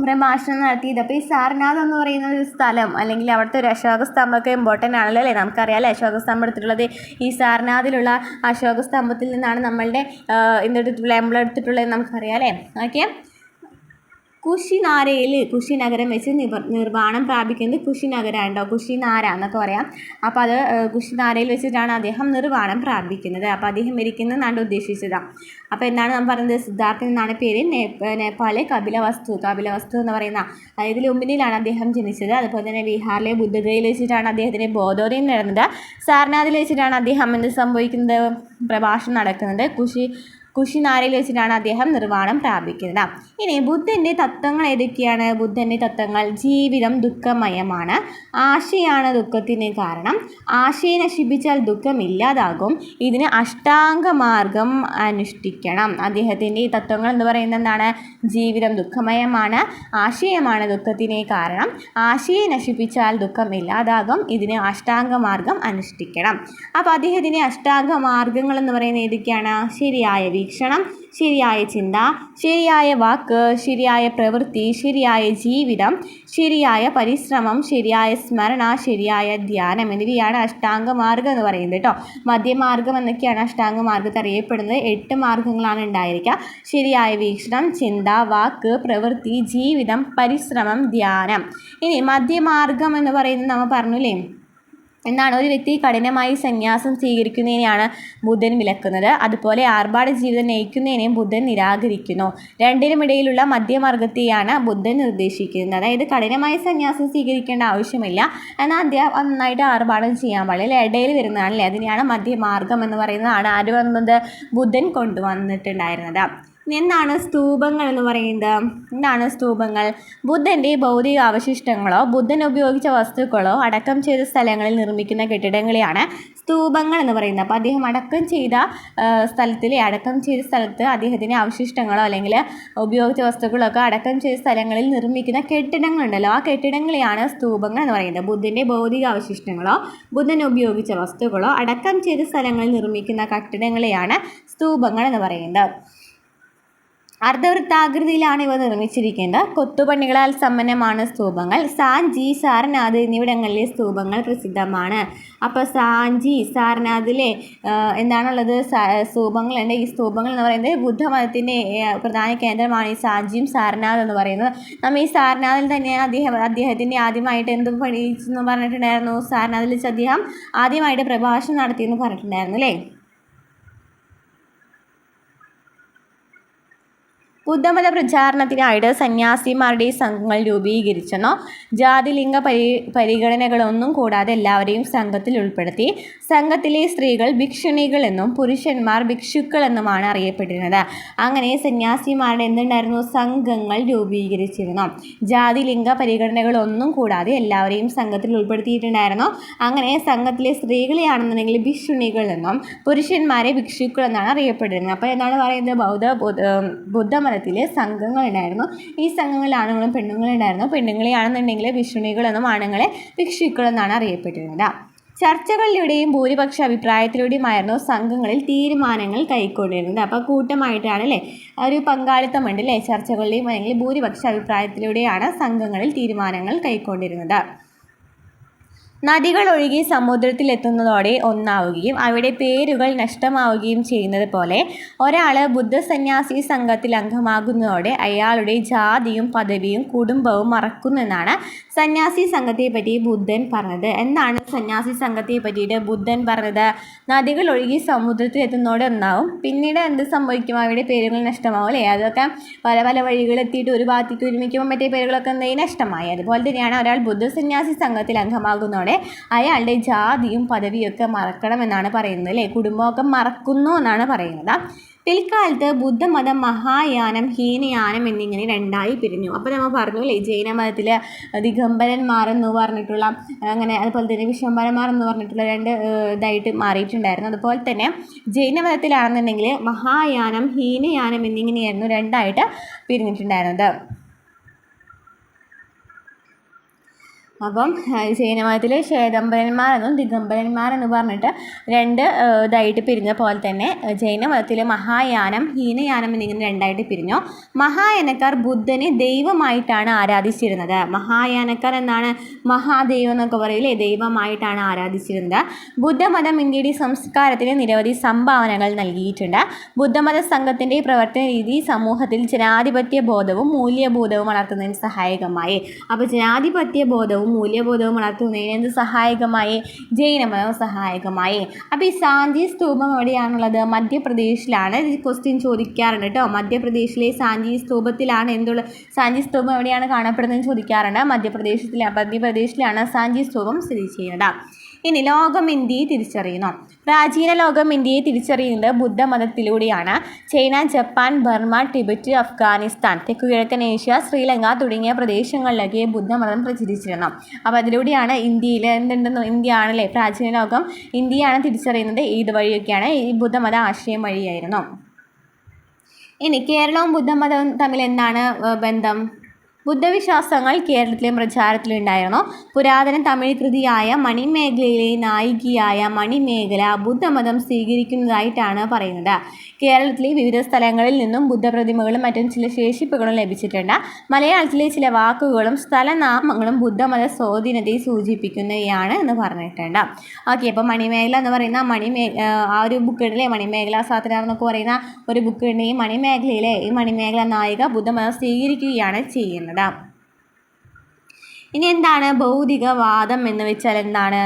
പ്രഭാഷണം നടത്തിയത്. അപ്പോൾ ഈ സാരനാഥ് എന്ന് പറയുന്ന ഒരു സ്ഥലം അല്ലെങ്കിൽ അവിടുത്തെ ഒരു അശോക സ്തംഭമൊക്കെ ഇമ്പോർട്ടൻ്റ് ആണല്ലോ അല്ലേ. നമുക്കറിയാമല്ലോ അശോക സ്തംഭം എടുത്തിട്ടുള്ളത് ഈ സാരനാഥിലുള്ള അശോക സ്തംഭത്തിൽ നിന്നാണ് നമ്മളുടെ എന്തെടുത്തിട്ടുള്ള എംബ്ലം എടുത്തിട്ടുള്ളത് നമുക്കറിയാം അല്ലേ. ഓക്കെ, കുശിനഗരം വെച്ച് നിർവ്വാണം പ്രാപിക്കുന്നത് കുശിനഗരമാണ് കേട്ടോ. കുശിനാര എന്നൊക്കെ പറയാം. അപ്പോൾ അത് കുശിനാരയിൽ വെച്ചിട്ടാണ് അദ്ദേഹം നിർവ്വാണം പ്രാപിക്കുന്നത്. അപ്പോൾ അദ്ദേഹം മരിക്കുന്നതെന്നാണ് ഉദ്ദേശിച്ചത്. അപ്പോൾ എന്താണ് നാം പറയുന്നത്, സിദ്ധാർത്ഥൻ എന്നാണ് പേര്. നേപ്പാളിലെ കപിലവസ്തു എന്ന് പറയുന്ന അതായത് ലുംബിനിയിലാണ് അദ്ദേഹം ജനിച്ചത്. അതുപോലെ തന്നെ ബീഹാറിലെ ബുദ്ധഗയയിൽ വെച്ചിട്ടാണ് അദ്ദേഹത്തിൻ്റെ ബോധോദയം നടന്നത്. സാരനാഥിൽ വെച്ചിട്ടാണ് അദ്ദേഹം എന്ത് സംഭവിക്കുന്നത്, പ്രഭാഷണം നടക്കുന്നത്. കുശിനാരയിൽ വെച്ചിട്ടാണ് അദ്ദേഹം നിർവ്വാണം പ്രാപിക്കുന്നത്. ഇനി ബുദ്ധൻ്റെ തത്വങ്ങൾ ഏതൊക്കെയാണ്? ബുദ്ധൻ്റെ തത്വങ്ങൾ: ജീവിതം ദുഃഖമയമാണ്, ആശയാണ് ദുഃഖത്തിന് കാരണം, ആശയെ നശിപ്പിച്ചാൽ ദുഃഖം ഇല്ലാതാകും, ഇതിന് അഷ്ടാംഗമാർഗം അനുഷ്ഠിക്കണം. അദ്ദേഹത്തിൻ്റെ ഈ തത്വങ്ങൾ എന്ന് പറയുന്നത് എന്താണ്? ജീവിതം ദുഃഖമയമാണ്, ആശയമാണ് ദുഃഖത്തിന് കാരണം, ആശയെ നശിപ്പിച്ചാൽ ദുഃഖം ഇല്ലാതാകും, ഇതിന് അഷ്ടാംഗമാർഗം അനുഷ്ഠിക്കണം. അപ്പോൾ അദ്ദേഹത്തിൻ്റെ അഷ്ടാംഗമാർഗങ്ങൾ എന്ന് പറയുന്നത് ഏതൊക്കെയാണ്? ശരിയായ വീക്ഷണം, ശരിയായ ചിന്ത, ശരിയായ വാക്ക്, ശരിയായ പ്രവൃത്തി, ശരിയായ ജീവിതം, ശരിയായ പരിശ്രമം, ശരിയായ സ്മരണ, ശരിയായ ധ്യാനം എന്നിവയാണ് അഷ്ടാംഗമാർഗം എന്ന് പറയുന്നത് കേട്ടോ. മധ്യമാർഗം എന്നൊക്കെയാണ് അഷ്ടാംഗമാർഗത്തെ അറിയപ്പെടുന്നത്. 8 മാർഗങ്ങളാണ് ഉണ്ടായിരിക്കുക. ശരിയായ വീക്ഷണം, ചിന്ത, വാക്ക്, പ്രവൃത്തി, ജീവിതം, പരിശ്രമം, ധ്യാനം. ഇനി മധ്യമാർഗം എന്ന് പറയുന്നത് നമ്മൾ പറഞ്ഞില്ലേ എന്താണ്? ഒരു വ്യക്തി കഠിനമായി സന്യാസം സ്വീകരിക്കുന്നതിനെയാണ് ബുദ്ധൻ വിലക്കുന്നത്. അതുപോലെ ആർഭാട ജീവിതം നയിക്കുന്നതിനെയും ബുദ്ധൻ നിരാകരിക്കുന്നു. രണ്ടിനുമിടയിലുള്ള മധ്യമാർഗത്തെയാണ് ബുദ്ധൻ നിർദ്ദേശിക്കുന്നത്. അതായത് കഠിനമായി സന്യാസം സ്വീകരിക്കേണ്ട ആവശ്യമില്ല, എന്നാൽ അദ്ദേഹം നന്നായിട്ട് ആർഭാടം ചെയ്യാൻ പാടില്ല, ഇടയിൽ വരുന്നതാണല്ലേ. അതിനെയാണ് മധ്യമാർഗം എന്ന് പറയുന്നതാണ് ആര് വന്നത്? ബുദ്ധൻ കൊണ്ടുവന്നിട്ടുണ്ടായിരുന്നത്. എന്താണ് സ്തൂപങ്ങൾ എന്ന് പറയുന്നത്? എന്താണ് സ്തൂപങ്ങൾ? ബുദ്ധൻ്റെ ഭൗതിക അവശിഷ്ടങ്ങളോ ബുദ്ധൻ ഉപയോഗിച്ച വസ്തുക്കളോ അടക്കം ചെയ്ത സ്ഥലങ്ങളിൽ നിർമ്മിക്കുന്ന കെട്ടിടങ്ങളെയാണ് സ്തൂപങ്ങൾ എന്ന് പറയുന്നത്. അപ്പോൾ അദ്ദേഹം അടക്കം ചെയ്ത സ്ഥലത്ത് അദ്ദേഹത്തിൻ്റെ അവശിഷ്ടങ്ങളോ അല്ലെങ്കിൽ ഉപയോഗിച്ച വസ്തുക്കളൊക്കെ അടക്കം ചെയ്ത സ്ഥലങ്ങളിൽ നിർമ്മിക്കുന്ന കെട്ടിടങ്ങളുണ്ടല്ലോ, ആ കെട്ടിടങ്ങളെയാണ് സ്തൂപങ്ങൾ എന്ന് പറയുന്നത്. ബുദ്ധൻ്റെ ഭൗതിക അവശിഷ്ടങ്ങളോ ബുദ്ധൻ ഉപയോഗിച്ച വസ്തുക്കളോ അടക്കം ചെയ്ത സ്ഥലങ്ങളിൽ നിർമ്മിക്കുന്ന കെട്ടിടങ്ങളെയാണ് സ്തൂപങ്ങൾ എന്ന് പറയുന്നത്. അർദ്ധവൃത്താകൃതിയിലാണ് ഇവ നിർമ്മിച്ചിരിക്കുന്നത്. കൊത്തുപണികളാൽ സമ്പന്നമാണ് സ്തൂപങ്ങൾ. സാഞ്ചി, സാരനാഥ് എന്നിവിടങ്ങളിലെ സ്തൂപങ്ങൾ പ്രസിദ്ധമാണ്. അപ്പോൾ സാഞ്ചി, സാരനാഥിലെ എന്താണുള്ളത്? സ്തൂപങ്ങളുണ്ട്. ഈ സ്തൂപങ്ങൾ എന്ന് പറയുന്നത് ബുദ്ധമതത്തിൻ്റെ പ്രധാന കേന്ദ്രമാണ് ഈ സാഞ്ചിയും സാരനാഥ് എന്ന് പറയുന്നത്. നമ്മൾ ഈ സാരനാഥിൽ തന്നെയാണ് അദ്ദേഹത്തിൻ്റെ ആദ്യമായിട്ട് എന്ത് പഠിച്ചെന്ന് പറഞ്ഞിട്ടുണ്ടായിരുന്നു? സാരനാഥിൽ വെച്ച് അദ്ദേഹം ആദ്യമായിട്ട് പ്രഭാഷണം നടത്തിയെന്ന് പറഞ്ഞിട്ടുണ്ടായിരുന്നു അല്ലേ. ബുദ്ധമത പ്രചാരണത്തിനായിട്ട് സന്യാസിമാരുടെ സംഘങ്ങൾ രൂപീകരിച്ചെന്നോ ജാതിലിംഗ പരിഗണനകളൊന്നും കൂടാതെ എല്ലാവരെയും സംഘത്തിൽ ഉൾപ്പെടുത്തി. സംഘത്തിലെ സ്ത്രീകൾ ഭിക്ഷുണികൾ എന്നും പുരുഷന്മാർ ഭിക്ഷുക്കൾ എന്നുമാണ് അറിയപ്പെട്ടിരുന്നത്. അങ്ങനെ സന്യാസിമാരുടെ എന്തുണ്ടായിരുന്നു? സംഘങ്ങൾ രൂപീകരിച്ചിരുന്നു. ജാതിലിംഗ പരിഗണനകളൊന്നും കൂടാതെ എല്ലാവരെയും സംഘത്തിൽ ഉൾപ്പെടുത്തിയിട്ടുണ്ടായിരുന്നു. അങ്ങനെ സംഘത്തിലെ സ്ത്രീകളെയാണെന്നുണ്ടെങ്കിൽ ഭിക്ഷുണികൾ എന്നും പുരുഷന്മാരെ ഭിക്ഷുക്കൾ എന്നാണ് അറിയപ്പെട്ടിരുന്നത്. അപ്പോൾ എന്താണ് പറയുന്നത്? ബുദ്ധമത സംഘങ്ങളുണ്ടായിരുന്നു. ഈ സംഘങ്ങളിൽ ആണുങ്ങളും പെണ്ണുങ്ങളും ഉണ്ടായിരുന്നു. പെണ്ണുങ്ങളെയാണെന്നുണ്ടെങ്കിൽ ഭിക്ഷുണികളെന്നും ആണുങ്ങളെ ഭിക്ഷുക്കളെന്നാണ് അറിയപ്പെട്ടിരുന്നത്. ചർച്ചകളിലൂടെയും ഭൂരിപക്ഷ അഭിപ്രായത്തിലൂടെയുമായിരുന്നു സംഘങ്ങളിൽ തീരുമാനങ്ങൾ കൈക്കൊണ്ടിരുന്നത്. അപ്പോൾ കൂട്ടമായിട്ടാണ് അല്ലേ, ഒരു പങ്കാളിത്തമുണ്ട് അല്ലേ. ചർച്ചകളുടെയും അല്ലെങ്കിൽ ഭൂരിപക്ഷ അഭിപ്രായത്തിലൂടെയാണ് സംഘങ്ങളിൽ തീരുമാനങ്ങൾ കൈക്കൊണ്ടിരുന്നത്. നദികൾ ഒഴുകി സമുദ്രത്തിലെത്തുന്നതോടെ ഒന്നാവുകയും അവിടെ പേരുകൾ നഷ്ടമാവുകയും ചെയ്യുന്നത് പോലെ ഒരാൾ ബുദ്ധസന്യാസി സംഘത്തിൽ അംഗമാകുന്നതോടെ അയാളുടെ ജാതിയും പദവിയും കുടുംബവും മറക്കുന്നെന്നാണ് സന്യാസി സംഘത്തെപ്പറ്റി ബുദ്ധൻ പറഞ്ഞത്. എന്താണ് സന്യാസി സംഘത്തെ പറ്റിയിട്ട് ബുദ്ധൻ പറഞ്ഞത്? നദികൾ ഒഴുകി സമുദ്രത്തിലെത്തുന്നതോടെ ഒന്നാവും, പിന്നീട് എന്ത് സംഭവിക്കും? അവിടെ പേരുകൾ നഷ്ടമാവും അല്ലേ. അതൊക്കെ പല പല വഴികളെത്തിയിട്ട് ഒരു ഭാഗത്തേക്ക് ഒരുമിക്കുമ്പോൾ മറ്റേ പേരുകളൊക്കെ എന്തായി നഷ്ടമായി. അതുപോലെ തന്നെയാണ് ഒരാൾ ബുദ്ധസന്യാസി സംഘത്തിൽ അംഗമാകുന്നതോടെ അയാളുടെ ജാതിയും പദവിയൊക്കെ മറക്കണമെന്നാണ് പറയുന്നത് അല്ലേ. കുടുംബമൊക്കെ മറക്കുന്നു എന്നാണ് പറയുന്നത്. പിൽക്കാലത്ത് ബുദ്ധമതം മഹായാനം, ഹീനയാനം എന്നിങ്ങനെ രണ്ടായി പിരിഞ്ഞു. അപ്പോൾ നമ്മൾ പറഞ്ഞു അല്ലേ, ജൈനമതത്തിൽ ദിഗംബരന്മാർ എന്ന് പറഞ്ഞിട്ടുള്ള അങ്ങനെ, അതുപോലെ തന്നെ വിശ്വംഭരന്മാർ എന്ന് പറഞ്ഞിട്ടുള്ള രണ്ട് ഇതായിട്ട് മാറിയിട്ടുണ്ടായിരുന്നു. അതുപോലെ തന്നെ ജൈനമതത്തിലാണെന്നുണ്ടെങ്കിൽ മഹായാനം, ഹീനയാനം എന്നിങ്ങനെയായിരുന്നു രണ്ടായിട്ട് പിരിഞ്ഞിട്ടുണ്ടായിരുന്നത്. അപ്പം ജൈനമതത്തിൽ ശ്വേതംബരന്മാരെന്നും ദിഗംബരന്മാരെന്ന് പറഞ്ഞിട്ട് രണ്ട് ഇതായിട്ട് പിരിഞ്ഞ പോലെ തന്നെ ജൈനമതത്തിൽ മഹായാനം ഹീനയാനം എന്നിങ്ങനെ രണ്ടായിട്ട് പിരിഞ്ഞു. മഹായാനക്കാർ ബുദ്ധനെ ദൈവമായിട്ടാണ് ആരാധിച്ചിരുന്നത്. മഹായാനക്കാർ എന്താണ് മഹാദൈവം എന്നൊക്കെ പറയില്ലേ, ദൈവമായിട്ടാണ് ആരാധിച്ചിരുന്നത്. ബുദ്ധമതം ഇന്ത്യയുടെ സംസ്കാരത്തിന് നിരവധി സംഭാവനകൾ നൽകിയിട്ടുണ്ട്. ബുദ്ധമത സംഘത്തിൻ്റെ പ്രവർത്തന രീതി സമൂഹത്തിൽ ജനാധിപത്യ ബോധവും മൂല്യബോധവും വളർത്തുന്നതിന് സഹായകമായി. അപ്പോൾ ജനാധിപത്യ ബോധവും മൂല്യബോധവും വളർത്തുന്നതിന് എന്ത് സഹായകമായി? ജൈനമതം സഹായകമായി. അപ്പോൾ ഈ സാഞ്ചി സ്തൂപം എവിടെയാണുള്ളത്? മധ്യപ്രദേശിലാണ്. ഇത് ക്വസ്റ്റ്യൻ ചോദിക്കാറുണ്ട് കേട്ടോ. മധ്യപ്രദേശിലെ സാഞ്ചി സ്തൂപത്തിലാണ് സാഞ്ചി സ്തൂപം എവിടെയാണ് കാണപ്പെടുന്നതെന്ന് ചോദിക്കാറുണ്ട്. മധ്യപ്രദേശിലാണ് സാഞ്ചി സ്തൂപം സ്ഥിതി ചെയ്യുന്നത്. ഇനി ലോകം ഇന്ത്യയെ തിരിച്ചറിയുന്നു. പ്രാചീന ലോകം ഇന്ത്യയെ തിരിച്ചറിയുന്നത് ബുദ്ധമതത്തിലൂടെയാണ്. China, Japan, Burma, Tibet, Afghanistan, തെക്കുകിഴക്കൻ ഏഷ്യ, ശ്രീലങ്ക തുടങ്ങിയ പ്രദേശങ്ങളിലൊക്കെ ബുദ്ധമതം പ്രചരിച്ചിരുന്നു. അപ്പോൾ അതിലൂടെയാണ് ഇന്ത്യയിൽ ഇന്ത്യ ആണല്ലേ പ്രാചീന ലോകം, ഇന്ത്യയാണ് തിരിച്ചറിയുന്നത്. ഏത് വഴിയൊക്കെയാണ്? ഈ ബുദ്ധമത ആശയം വഴിയായിരുന്നു. ഇനി കേരളവും ബുദ്ധമതവും തമ്മിൽ എന്താണ് ബന്ധം? ബുദ്ധവിശ്വാസങ്ങൾ കേരളത്തിലും പ്രചാരത്തിലുണ്ടായിരുന്നു. പുരാതന തമിഴ് കൃതിയായ മണിമേഖലയിലെ നായികയായ മണിമേഖല ബുദ്ധമതം സ്വീകരിക്കുന്നതായിട്ടാണ് പറയുന്നത്. കേരളത്തിലെ വിവിധ സ്ഥലങ്ങളിൽ നിന്നും ബുദ്ധപ്രതിമകളും മറ്റും ചില ശേഷിപ്പുകളും ലഭിച്ചിട്ടുണ്ട്. മലയാളത്തിലെ ചില വാക്കുകളും സ്ഥലനാമങ്ങളും ബുദ്ധമത സ്വാധീനത്തെ സൂചിപ്പിക്കുന്നവയാണ് എന്ന് പറഞ്ഞിട്ടുണ്ട്. ഓക്കെ, അപ്പോൾ മണിമേഖല എന്ന് പറയുന്ന ആ ഒരു ബുക്കുണ്ടല്ലേ, മണിമേഖല സാത്രാർ എന്നൊക്കെ പറയുന്ന ഒരു ബുക്കുണ്ട്. ഈ മണിമേഖലയിലെ ഈ മണിമേഖല നായിക ബുദ്ധമതം സ്വീകരിക്കുകയാണ് ചെയ്യുന്നത്. ഇനി എന്താണ് ഭൗതികവാദം എന്ന് വെച്ചാൽ എന്താണ്?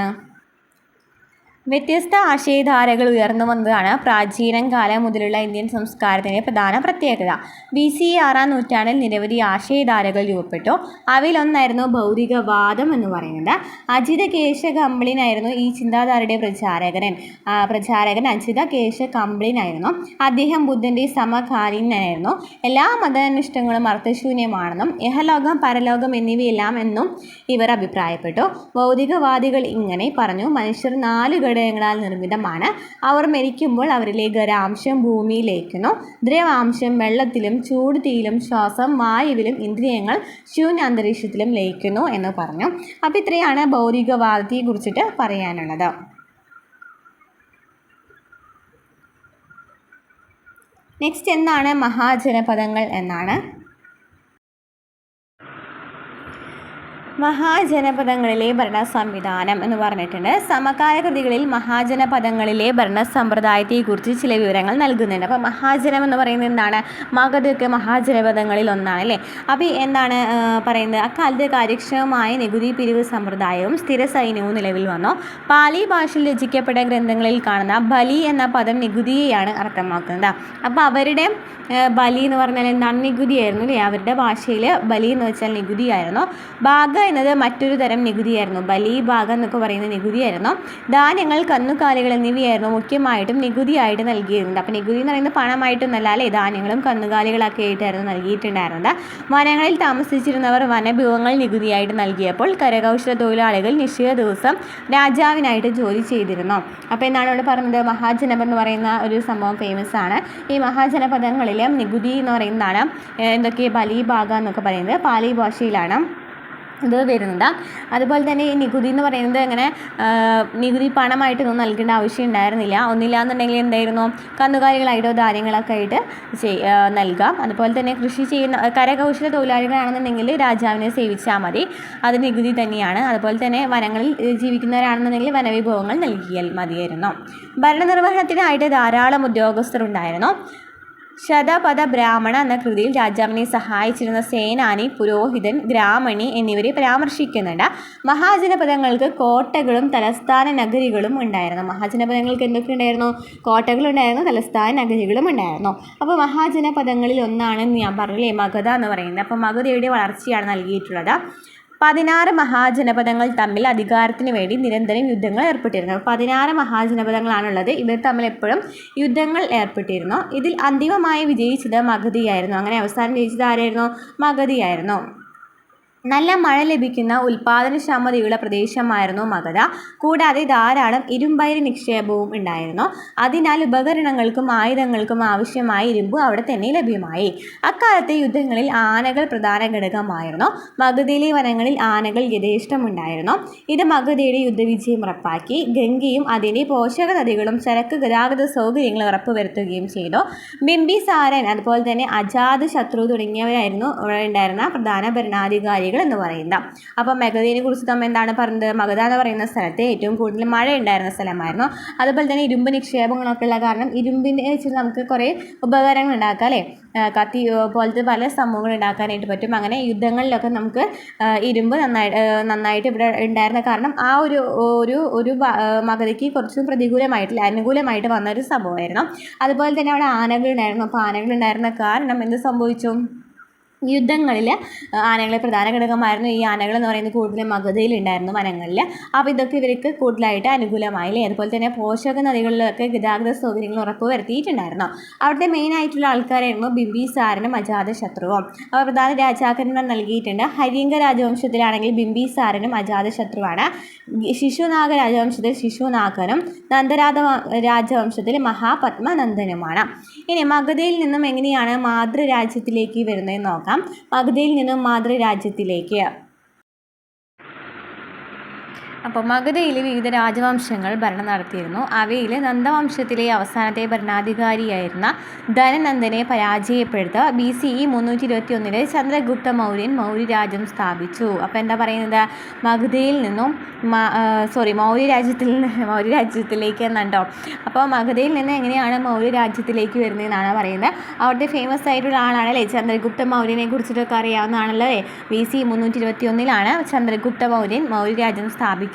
വ്യത്യസ്ത ആശയധാരകൾ ഉയർന്നു വന്നതാണ് പ്രാചീന കാലം മുതലുള്ള ഇന്ത്യൻ സംസ്കാരത്തിൻ്റെ പ്രധാന പ്രത്യേകത. BC 6-ാം നൂറ്റാണ്ടിൽ നിരവധി ആശയധാരകൾ രൂപപ്പെട്ടു. അവയിലൊന്നായിരുന്നു ഭൗതികവാദം എന്ന് പറയുന്നത്. അജിത കേശ കംബ്ലിനായിരുന്നു ഈ ചിന്താധാരയുടെ പ്രചാരകൻ അജിത കേശ കംബ്ലിനായിരുന്നു. അദ്ദേഹം ബുദ്ധൻ്റെ സമകാലീനായിരുന്നു. എല്ലാ മതാനിഷ്ഠങ്ങളും അർത്ഥശൂന്യമാണെന്നും ഇഹലോകം പരലോകം എന്നിവയെല്ലാം എന്നും ഇവർ അഭിപ്രായപ്പെട്ടു. ഭൗതികവാദികൾ ഇങ്ങനെ പറഞ്ഞു: മനുഷ്യർ 4 ഘടകങ്ങളാൽ നിർമ്മിതമാണ്. അവർ മരിക്കുമ്പോൾ അവരിലെ ഖരാംശം ഭൂമിയിൽ ലയിക്കുന്നു. ദ്രവാംശം വെള്ളത്തിലും ചൂട് തീയിലും ശ്വാസം വായുവിലും ഇന്ദ്രിയങ്ങൾ ശൂന്യ അന്തരീക്ഷത്തിലും ലയിക്കുന്നു എന്ന് പറഞ്ഞു. അപ്പോൾ ഇത്രയാണ് ഭൗതികവാദത്തെ കുറിച്ചിട്ട് പറയാനുള്ളത്. നെക്സ്റ്റ് എന്താണ് മഹാജനപദങ്ങൾ എന്നാണ്. മഹാജനപദങ്ങളിലെ ഭരണ സംവിധാനം എന്ന് പറഞ്ഞിട്ടുണ്ട്. സമകാല കൃതികളിൽ മഹാജനപദങ്ങളിലെ ഭരണ സമ്പ്രദായത്തെക്കുറിച്ച് ചില വിവരങ്ങൾ നൽകുന്നുണ്ട്. അപ്പോൾ മഹാജനം എന്ന് പറയുന്നത് എന്താണ്? മഗധയൊക്കെ മഹാജനപദങ്ങളിൽ ഒന്നാണ് അല്ലേ. അപ്പോൾ എന്താണ് പറയുന്നത്? അക്കാലത്ത് കാര്യക്ഷമമായ നികുതി പിരിവ് സമ്പ്രദായവും സ്ഥിര സൈന്യവും നിലവിൽ വന്നു. പാലി ഭാഷയിൽ രചിക്കപ്പെട്ട ഗ്രന്ഥങ്ങളിൽ കാണുന്ന ബലി എന്ന പദം നികുതിയെയാണ് അർത്ഥമാക്കുന്നത്. അപ്പോൾ അവരുടെ ബലി എന്ന് പറഞ്ഞാൽ എന്താണ്? നികുതിയായിരുന്നു അല്ലേ. അവരുടെ ഭാഷയിൽ ബലി എന്ന് വെച്ചാൽ നികുതിയായിരുന്നു. ഭാഗ എന്നത് മറ്റൊരു തരം നികുതിയായിരുന്നു. ബലി ഭാഗം എന്നൊക്കെ പറയുന്ന നികുതിയായിരുന്നു. ധാന്യങ്ങൾ, കന്നുകാലികൾ എന്നിവയായിരുന്നു മുഖ്യമായിട്ടും നികുതിയായിട്ട് നൽകിയിരുന്നത്. അപ്പോൾ നികുതി എന്ന് പറയുന്നത് പണമായിട്ടൊന്നല്ല അല്ലേ, ധാന്യങ്ങളും കന്നുകാലികളൊക്കെ ആയിട്ടായിരുന്നു നൽകിയിട്ടുണ്ടായിരുന്നത്. വനങ്ങളിൽ താമസിച്ചിരുന്നവർ വനവിഭവങ്ങൾ നികുതിയായിട്ട് നൽകിയപ്പോൾ കരകൗശല തൊഴിലാളികൾ നിശ്ചിത ദിവസം രാജാവിനായിട്ട് ജോലി ചെയ്തിരുന്നു. അപ്പോൾ എന്താണ് ഇവിടെ പറഞ്ഞത്? മഹാജനപദം എന്ന് പറയുന്ന ഒരു സംഭവം ഫേമസ് ആണ്. ഈ മഹാജനപദങ്ങളിൽ നികുതി എന്ന് പറയുന്നതാണ് എന്തൊക്കെ ബലി ഭാഗം എന്നൊക്കെ പറയുന്നത് പാലി ഭാഷയിലാണ് ഇത് വരുന്നത്. അതുപോലെ തന്നെ ഈ നികുതി എന്ന് പറയുന്നത് അങ്ങനെ നികുതി പണമായിട്ടൊന്നും നൽകേണ്ട ആവശ്യം ഉണ്ടായിരുന്നില്ല. ഒന്നില്ല എന്നുണ്ടെങ്കിൽ എന്തായിരുന്നു, കന്നുകാലികളായിട്ടോ ധാന്യങ്ങളൊക്കെ ആയിട്ട് നൽകാം. അതുപോലെ തന്നെ കൃഷി ചെയ്യുന്ന കരകൗശല തൊഴിലാളികളാണെന്നുണ്ടെങ്കിൽ രാജാവിനെ സേവിച്ചാൽ മതി, അത് നികുതി തന്നെയാണ്. അതുപോലെ തന്നെ വനങ്ങളിൽ ജീവിക്കുന്നവരാണെന്നുണ്ടെങ്കിൽ വനവിഭവങ്ങൾ നൽകിയാൽ മതിയായിരുന്നു. ഭരണനിർവഹണത്തിനായിട്ട് ധാരാളം ഉദ്യോഗസ്ഥരുണ്ടായിരുന്നു. ശതപഥ ബ്രാഹ്മണ എന്ന കൃതിയിൽ രാജാവിനെ സഹായിച്ചിരുന്ന സേനാനി, പുരോഹിതൻ, ഗ്രാമണി എന്നിവരെ പരാമർശിക്കുന്നുണ്ട്. മഹാജനപദങ്ങൾക്ക് കോട്ടകളും തലസ്ഥാന നഗരികളും ഉണ്ടായിരുന്നു. മഹാജനപദങ്ങൾക്ക് എന്തൊക്കെ ഉണ്ടായിരുന്നു? കോട്ടകളുണ്ടായിരുന്നു, തലസ്ഥാന നഗരികളും ഉണ്ടായിരുന്നു. അപ്പോൾ മഹാജനപദങ്ങളിൽ ഒന്നാണെന്ന് ഞാൻ പറഞ്ഞില്ലേ മഗധ എന്ന് പറയുന്നത്. അപ്പോൾ മഗധയുടെ വളർച്ചയാണ് നൽകിയിട്ടുള്ളത്. 16 മഹാജനപദങ്ങൾ തമ്മിൽ അധികാരത്തിന് വേണ്ടി നിരന്തരം യുദ്ധങ്ങൾ ഏർപ്പെട്ടിരുന്നു. 16 മഹാജനപദങ്ങളാണുള്ളത്. ഇവർ തമ്മിൽ എപ്പോഴും യുദ്ധങ്ങൾ ഏർപ്പെട്ടിരുന്നു. ഇതിൽ അന്തിമമായി വിജയിച്ചത് മഗധയായിരുന്നു. അങ്ങനെ അവസാനം ജയിച്ചത് ആരായിരുന്നു? മഗധയായിരുന്നു. നല്ല മഴ ലഭിക്കുന്ന ഉൽപാദനക്ഷമതയുള്ള പ്രദേശമായിരുന്നു മഗധ. കൂടാതെ ധാരാളം ഇരുമ്പയിര് നിക്ഷേപവും ഉണ്ടായിരുന്നു. അതിനാൽ ഉപകരണങ്ങൾക്കും ആയുധങ്ങൾക്കും ആവശ്യമായ ഇരുമ്പ് അവിടെ തന്നെ ലഭ്യമായി. അക്കാലത്തെ യുദ്ധങ്ങളിൽ ആനകൾ പ്രധാന ഘടകമായിരുന്നു. മഗധയിലെ വനങ്ങളിൽ ആനകൾ യഥേഷ്ടമുണ്ടായിരുന്നു. ഇത് മഗധയുടെ യുദ്ധവിജയം ഉറപ്പാക്കി. ഗംഗയും അതിൻ്റെ പോഷക നദികളും ചരക്ക് ഗതാഗത സൗകര്യങ്ങൾ ഉറപ്പുവരുത്തുകയും ചെയ്തു. ബിംബിസാരൻ അതുപോലെ തന്നെ അജാതശത്രു തുടങ്ങിയവരായിരുന്നു ഇവിടെ ഉണ്ടായിരുന്ന പ്രധാന ഭരണാധികാരികൾ എന്ന് പറയുന്നത്. അപ്പോൾ മഗധയെ കുറിച്ച് നമ്മൾ എന്താണ് പറഞ്ഞത്? മഗധ എന്ന് പറയുന്ന സ്ഥലത്ത് ഏറ്റവും കൂടുതൽ മഴ ഉണ്ടായിരുന്ന സ്ഥലമായിരുന്നു. അതുപോലെ തന്നെ ഇരുമ്പ് നിക്ഷേപങ്ങളൊക്കെ ഉള്ള കാരണം ഇരുമ്പിനെ വെച്ച് നമുക്ക് കുറേ ഉപകരണങ്ങൾ ഉണ്ടാക്കാം അല്ലേ? കത്തി പോലത്തെ പല സംഭവങ്ങൾ ഉണ്ടാക്കാനായിട്ട് പറ്റും. അങ്ങനെ യുദ്ധങ്ങളിലൊക്കെ നമുക്ക് ഇരുമ്പ് നന്നായിട്ട് ഇവിടെ ഉണ്ടായിരുന്ന കാരണം ആ ഒരു മഗധയ്ക്ക് കുറച്ചും പ്രതികൂലമായിട്ടില്ല അനുകൂലമായിട്ട് വന്നൊരു സംഭവമായിരുന്നു. അതുപോലെ തന്നെ അവിടെ ആനകൾ ഉണ്ടായിരുന്നു. അപ്പോൾ ആനകൾ ഉണ്ടായിരുന്ന കാരണം എന്ത് സംഭവിച്ചു? യുദ്ധങ്ങളിൽ ആനകളെ പ്രധാന ഘടകമായിരുന്നു. ഈ ആനകൾ എന്ന് പറയുന്നത് കൂടുതലും മഗധയിൽ ഉണ്ടായിരുന്നു വനങ്ങളിൽ. അപ്പോൾ ഇതൊക്കെ ഇവർക്ക് കൂടുതലായിട്ട് അനുകൂലമായില്ലേ. അതുപോലെ തന്നെ പോഷക നദികളിലൊക്കെ ഗതാഗത സൗകര്യങ്ങൾ ഉറപ്പ് വരുത്തിയിട്ടുണ്ടായിരുന്നു. അവിടുത്തെ മെയിനായിട്ടുള്ള ആൾക്കാരായിരുന്നു ബിംബിസാരനും അജാതശത്രുവും. അവർ പ്രധാന രാജാക്കന്മാർ നൽകിയിട്ടുണ്ട്. ഹര്യങ്ക രാജവംശത്തിലാണെങ്കിൽ ബിംബിസാരനും അജാതശത്രുവാണ്. ശിശുനാഗ രാജവംശത്തിൽ ശിശുനാഗനും നന്ദരാജ രാജവംശത്തിൽ മഹാപത്മനന്ദനുമാണ്. ഇനി മഗധയിൽ നിന്നും എങ്ങനെയാണ് മാതൃരാജ്യത്തിലേക്ക് വരുന്നതെന്ന് നോക്കാം. മഗധയിൽ നിന്നും മാതൃരാജ്യത്തിലേക്ക്. അപ്പോൾ മഗധയിൽ വിവിധ രാജവംശങ്ങൾ ഭരണം നടത്തിയിരുന്നു. അവയിൽ നന്ദവംശത്തിലെ അവസാനത്തെ ഭരണാധികാരിയായിരുന്ന ധനനന്ദനെ പരാജയപ്പെടുത്തുക BCE 321 ചന്ദ്രഗുപ്ത മൗര്യൻ മൗര്യരാജ്യം സ്ഥാപിച്ചു. അപ്പോൾ എന്താ പറയുന്നത്? മഗധയിൽ നിന്നും മൗര്യരാജ്യത്തിലേക്ക് എന്നുണ്ടോ? അപ്പോൾ മഗധയിൽ നിന്ന് എങ്ങനെയാണ് മൗര്യരാജ്യത്തിലേക്ക് വരുന്നതെന്നാണ് പറയുന്നത്. അവിടുത്തെ ഫേമസ് ആയിട്ടുള്ള ആളാണ് അല്ലേ ചന്ദ്രഗുപ്ത മൗര്യനെ കുറിച്ചിട്ടൊക്കെ അറിയാവുന്നതാണല്ലോ അല്ലേ. BCE 321 ചന്ദ്രഗുപ്ത മൗര്യൻ മൗര്യരാജ്യം സ്ഥാപിക്കുന്നത്.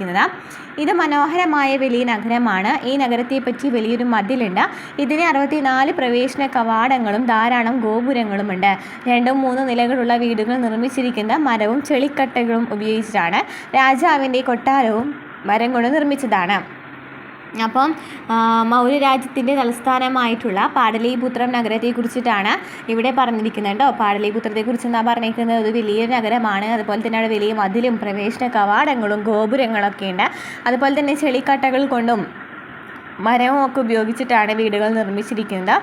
ഇത് മനോഹരമായ വലിയ നഗരമാണ്. ഈ നഗരത്തെപ്പറ്റി വലിയൊരു മതിലുണ്ട്. ഇതിന് 64 പ്രവേശന കവാടങ്ങളും ധാരാളം ഗോപുരങ്ങളുമുണ്ട്. 2-3 നിലകളുള്ള വീടുകൾ നിർമ്മിച്ചിരിക്കുന്ന മരവും ചെളിക്കട്ടകളും ഉപയോഗിച്ചിട്ടാണ്. രാജാവിൻ്റെ കൊട്ടാരവും മരം കൊണ്ട് നിർമ്മിച്ചതാണ്. അപ്പം മൗര്യരാജ്യത്തിൻ്റെ തലസ്ഥാനമായിട്ടുള്ള പാടലീപുത്രം നഗരത്തെക്കുറിച്ചിട്ടാണ് ഇവിടെ പറഞ്ഞിരിക്കുന്നത് കേട്ടോ. പാടലീപുത്രത്തെക്കുറിച്ച് എന്താ പറഞ്ഞിരിക്കുന്നത്? ഒരു വലിയൊരു നഗരമാണ്. അതുപോലെ തന്നെ അവിടെ വലിയ മതിലും പ്രവേശന കവാടങ്ങളും ഗോപുരങ്ങളൊക്കെ ഉണ്ട്. അതുപോലെ തന്നെ ചെളിക്കട്ടകൾ കൊണ്ടും മരവും ഒക്കെ ഉപയോഗിച്ചിട്ടാണ് വീടുകൾ നിർമ്മിച്ചിരിക്കുന്നത്.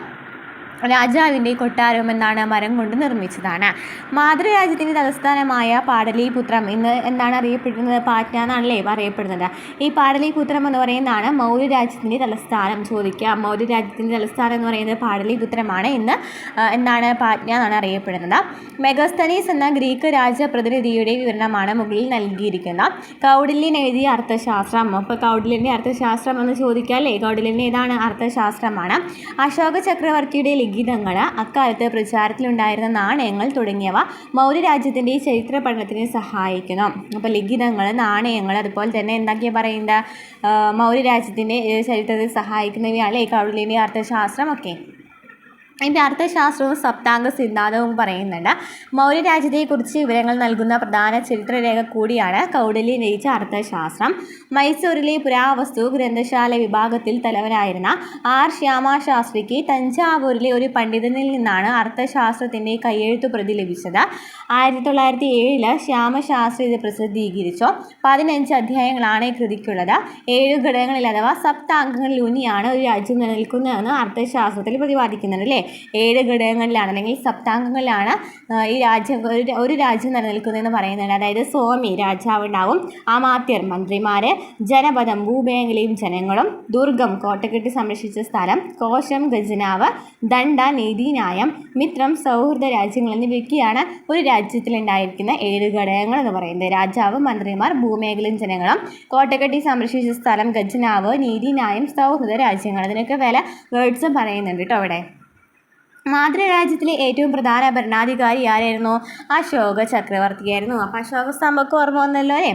രാജാവിൻ്റെ കൊട്ടാരവും എന്താണ്? മരം കൊണ്ട് നിർമ്മിച്ചതാണ്. മാതൃരാജ്യത്തിൻ്റെ തലസ്ഥാനമായ പാടലീപുത്രം ഇന്ന് എന്താണ് അറിയപ്പെടുന്നത്? പാറ്റ്ന എന്നാണല്ലേ അറിയപ്പെടുന്നത്. ഈ പാടലീപുത്രം എന്ന് പറയുന്നതാണ് മൗര്യരാജ്യത്തിൻ്റെ തലസ്ഥാനം. ചോദിക്കാം, മൗര്യരാജ്യത്തിൻ്റെ തലസ്ഥാനം എന്ന് പറയുന്നത് പാടലീപുത്രമാണ്. ഇന്ന് എന്താണ്? പാറ്റ്ന എന്നാണ് അറിയപ്പെടുന്നത്. മെഗസ്തനീസ് എന്ന ഗ്രീക്ക് രാജപ്രതിനിധിയുടെ വിവരണമാണ് മുകളിൽ നൽകിയിരിക്കുന്നത്. കൗടില്യൻ എഴുതിയ അർത്ഥശാസ്ത്രം. അപ്പോൾ കൗടില്യൻ്റെ അർത്ഥശാസ്ത്രം എന്ന് ചോദിക്കാം അല്ലേ. കൗടില്യൻ്റെ ഏതാണ്? അർത്ഥശാസ്ത്രമാണ്. അശോക ചക്രവർത്തിയുടെ ലിഖിതങ്ങൾ, അക്കാലത്ത് പ്രചാരത്തിലുണ്ടായിരുന്ന നാണയങ്ങൾ തുടങ്ങിയവ മൗര്യരാജ്യത്തിൻ്റെ ചരിത്ര പഠനത്തിന് സഹായിക്കുന്നു. അപ്പോൾ ലിഖിതങ്ങൾ, നാണയങ്ങൾ, അതുപോലെ തന്നെ എന്തൊക്കെയാണ് പറയുന്നത്? മൗര്യരാജ്യത്തിൻ്റെ ചരിത്രത്തിൽ സഹായിക്കുന്നവയാണ് കൗടില്യൻ്റെ അർത്ഥശാസ്ത്രം ഒക്കെ. ഇതിൻ്റെ അർത്ഥശാസ്ത്രവും സപ്താംഗ സിദ്ധാന്തവും പറയുന്നുണ്ട്. മൗര്യരാജ്യത്തെക്കുറിച്ച് വിവരങ്ങൾ നൽകുന്ന പ്രധാന ചരിത്രരേഖ കൂടിയാണ് കൗടില്യൻ രചിച്ച അർത്ഥശാസ്ത്രം. മൈസൂരിലെ പുരാവസ്തു ഗ്രന്ഥശാല വിഭാഗത്തിൽ തലവനായിരുന്ന R ശ്യാമശാസ്ത്രിക്ക് തഞ്ചാവൂരിലെ ഒരു പണ്ഡിതനിൽ നിന്നാണ് അർത്ഥശാസ്ത്രത്തിൻ്റെ കയ്യെഴുത്തു പ്രതി ലഭിച്ചത്. 1907 ശ്യാമശാസ്ത്രി ഇത് പ്രസിദ്ധീകരിച്ചു. 15 അധ്യായങ്ങളാണ് ഈ കൃതിക്കുള്ളത്. 7 ഘടകങ്ങളിൽ അഥവാ സപ്താംഗങ്ങളിൽ ഊന്നിയാണ് ഒരു രാജ്യം നിലനിൽക്കുന്നതെന്ന് അർത്ഥശാസ്ത്രത്തിൽ പ്രതിപാദിക്കുന്നുണ്ട് അല്ലേ. 7 ഘടകങ്ങളിലാണ് അല്ലെങ്കിൽ സപ്താംഗങ്ങളിലാണ് ഈ ഒരു രാജ്യം നിലനിൽക്കുന്നതെന്ന് പറയുന്നുണ്ട്. അതായത് സ്വാമി രാജാവ് ഉണ്ടാവും, അമാത്യർ മന്ത്രിമാർ, ജനപദം ഭൂമേഖലയും ജനങ്ങളും, ദുർഗം കോട്ടകെട്ടി സംരക്ഷിച്ച സ്ഥലം, കോശം ഖജനാവ്, ദണ്ഡ നീതിന്യായം, മിത്രം സൗഹൃദ രാജ്യങ്ങൾ എന്നിവയൊക്കെയാണ് ഒരു രാജ്യത്തിലുണ്ടായിരിക്കുന്ന 7 ഘടകങ്ങൾ എന്ന് പറയുന്നത്. രാജാവ്, മന്ത്രിമാർ, ഭൂമേഖലയും ജനങ്ങളും, കോട്ടകെട്ടി സംരക്ഷിച്ച സ്ഥലം, ഖജനാവ്, നീതിന്യായം, സൗഹൃദ രാജ്യങ്ങൾ. അതിനൊക്കെ വില വേർഡ്സും പറയുന്നുണ്ട് കേട്ടോ അവിടെ. മാതൃരാജ്യത്തിലെ ഏറ്റവും പ്രധാന ഭരണാധികാരി ആരായിരുന്നു? അശോക ചക്രവർത്തിയായിരുന്നു. അപ്പോൾ അശോക സ്തംഭമൊക്കെ ഓർമ്മ വന്നല്ലോ അല്ലേ.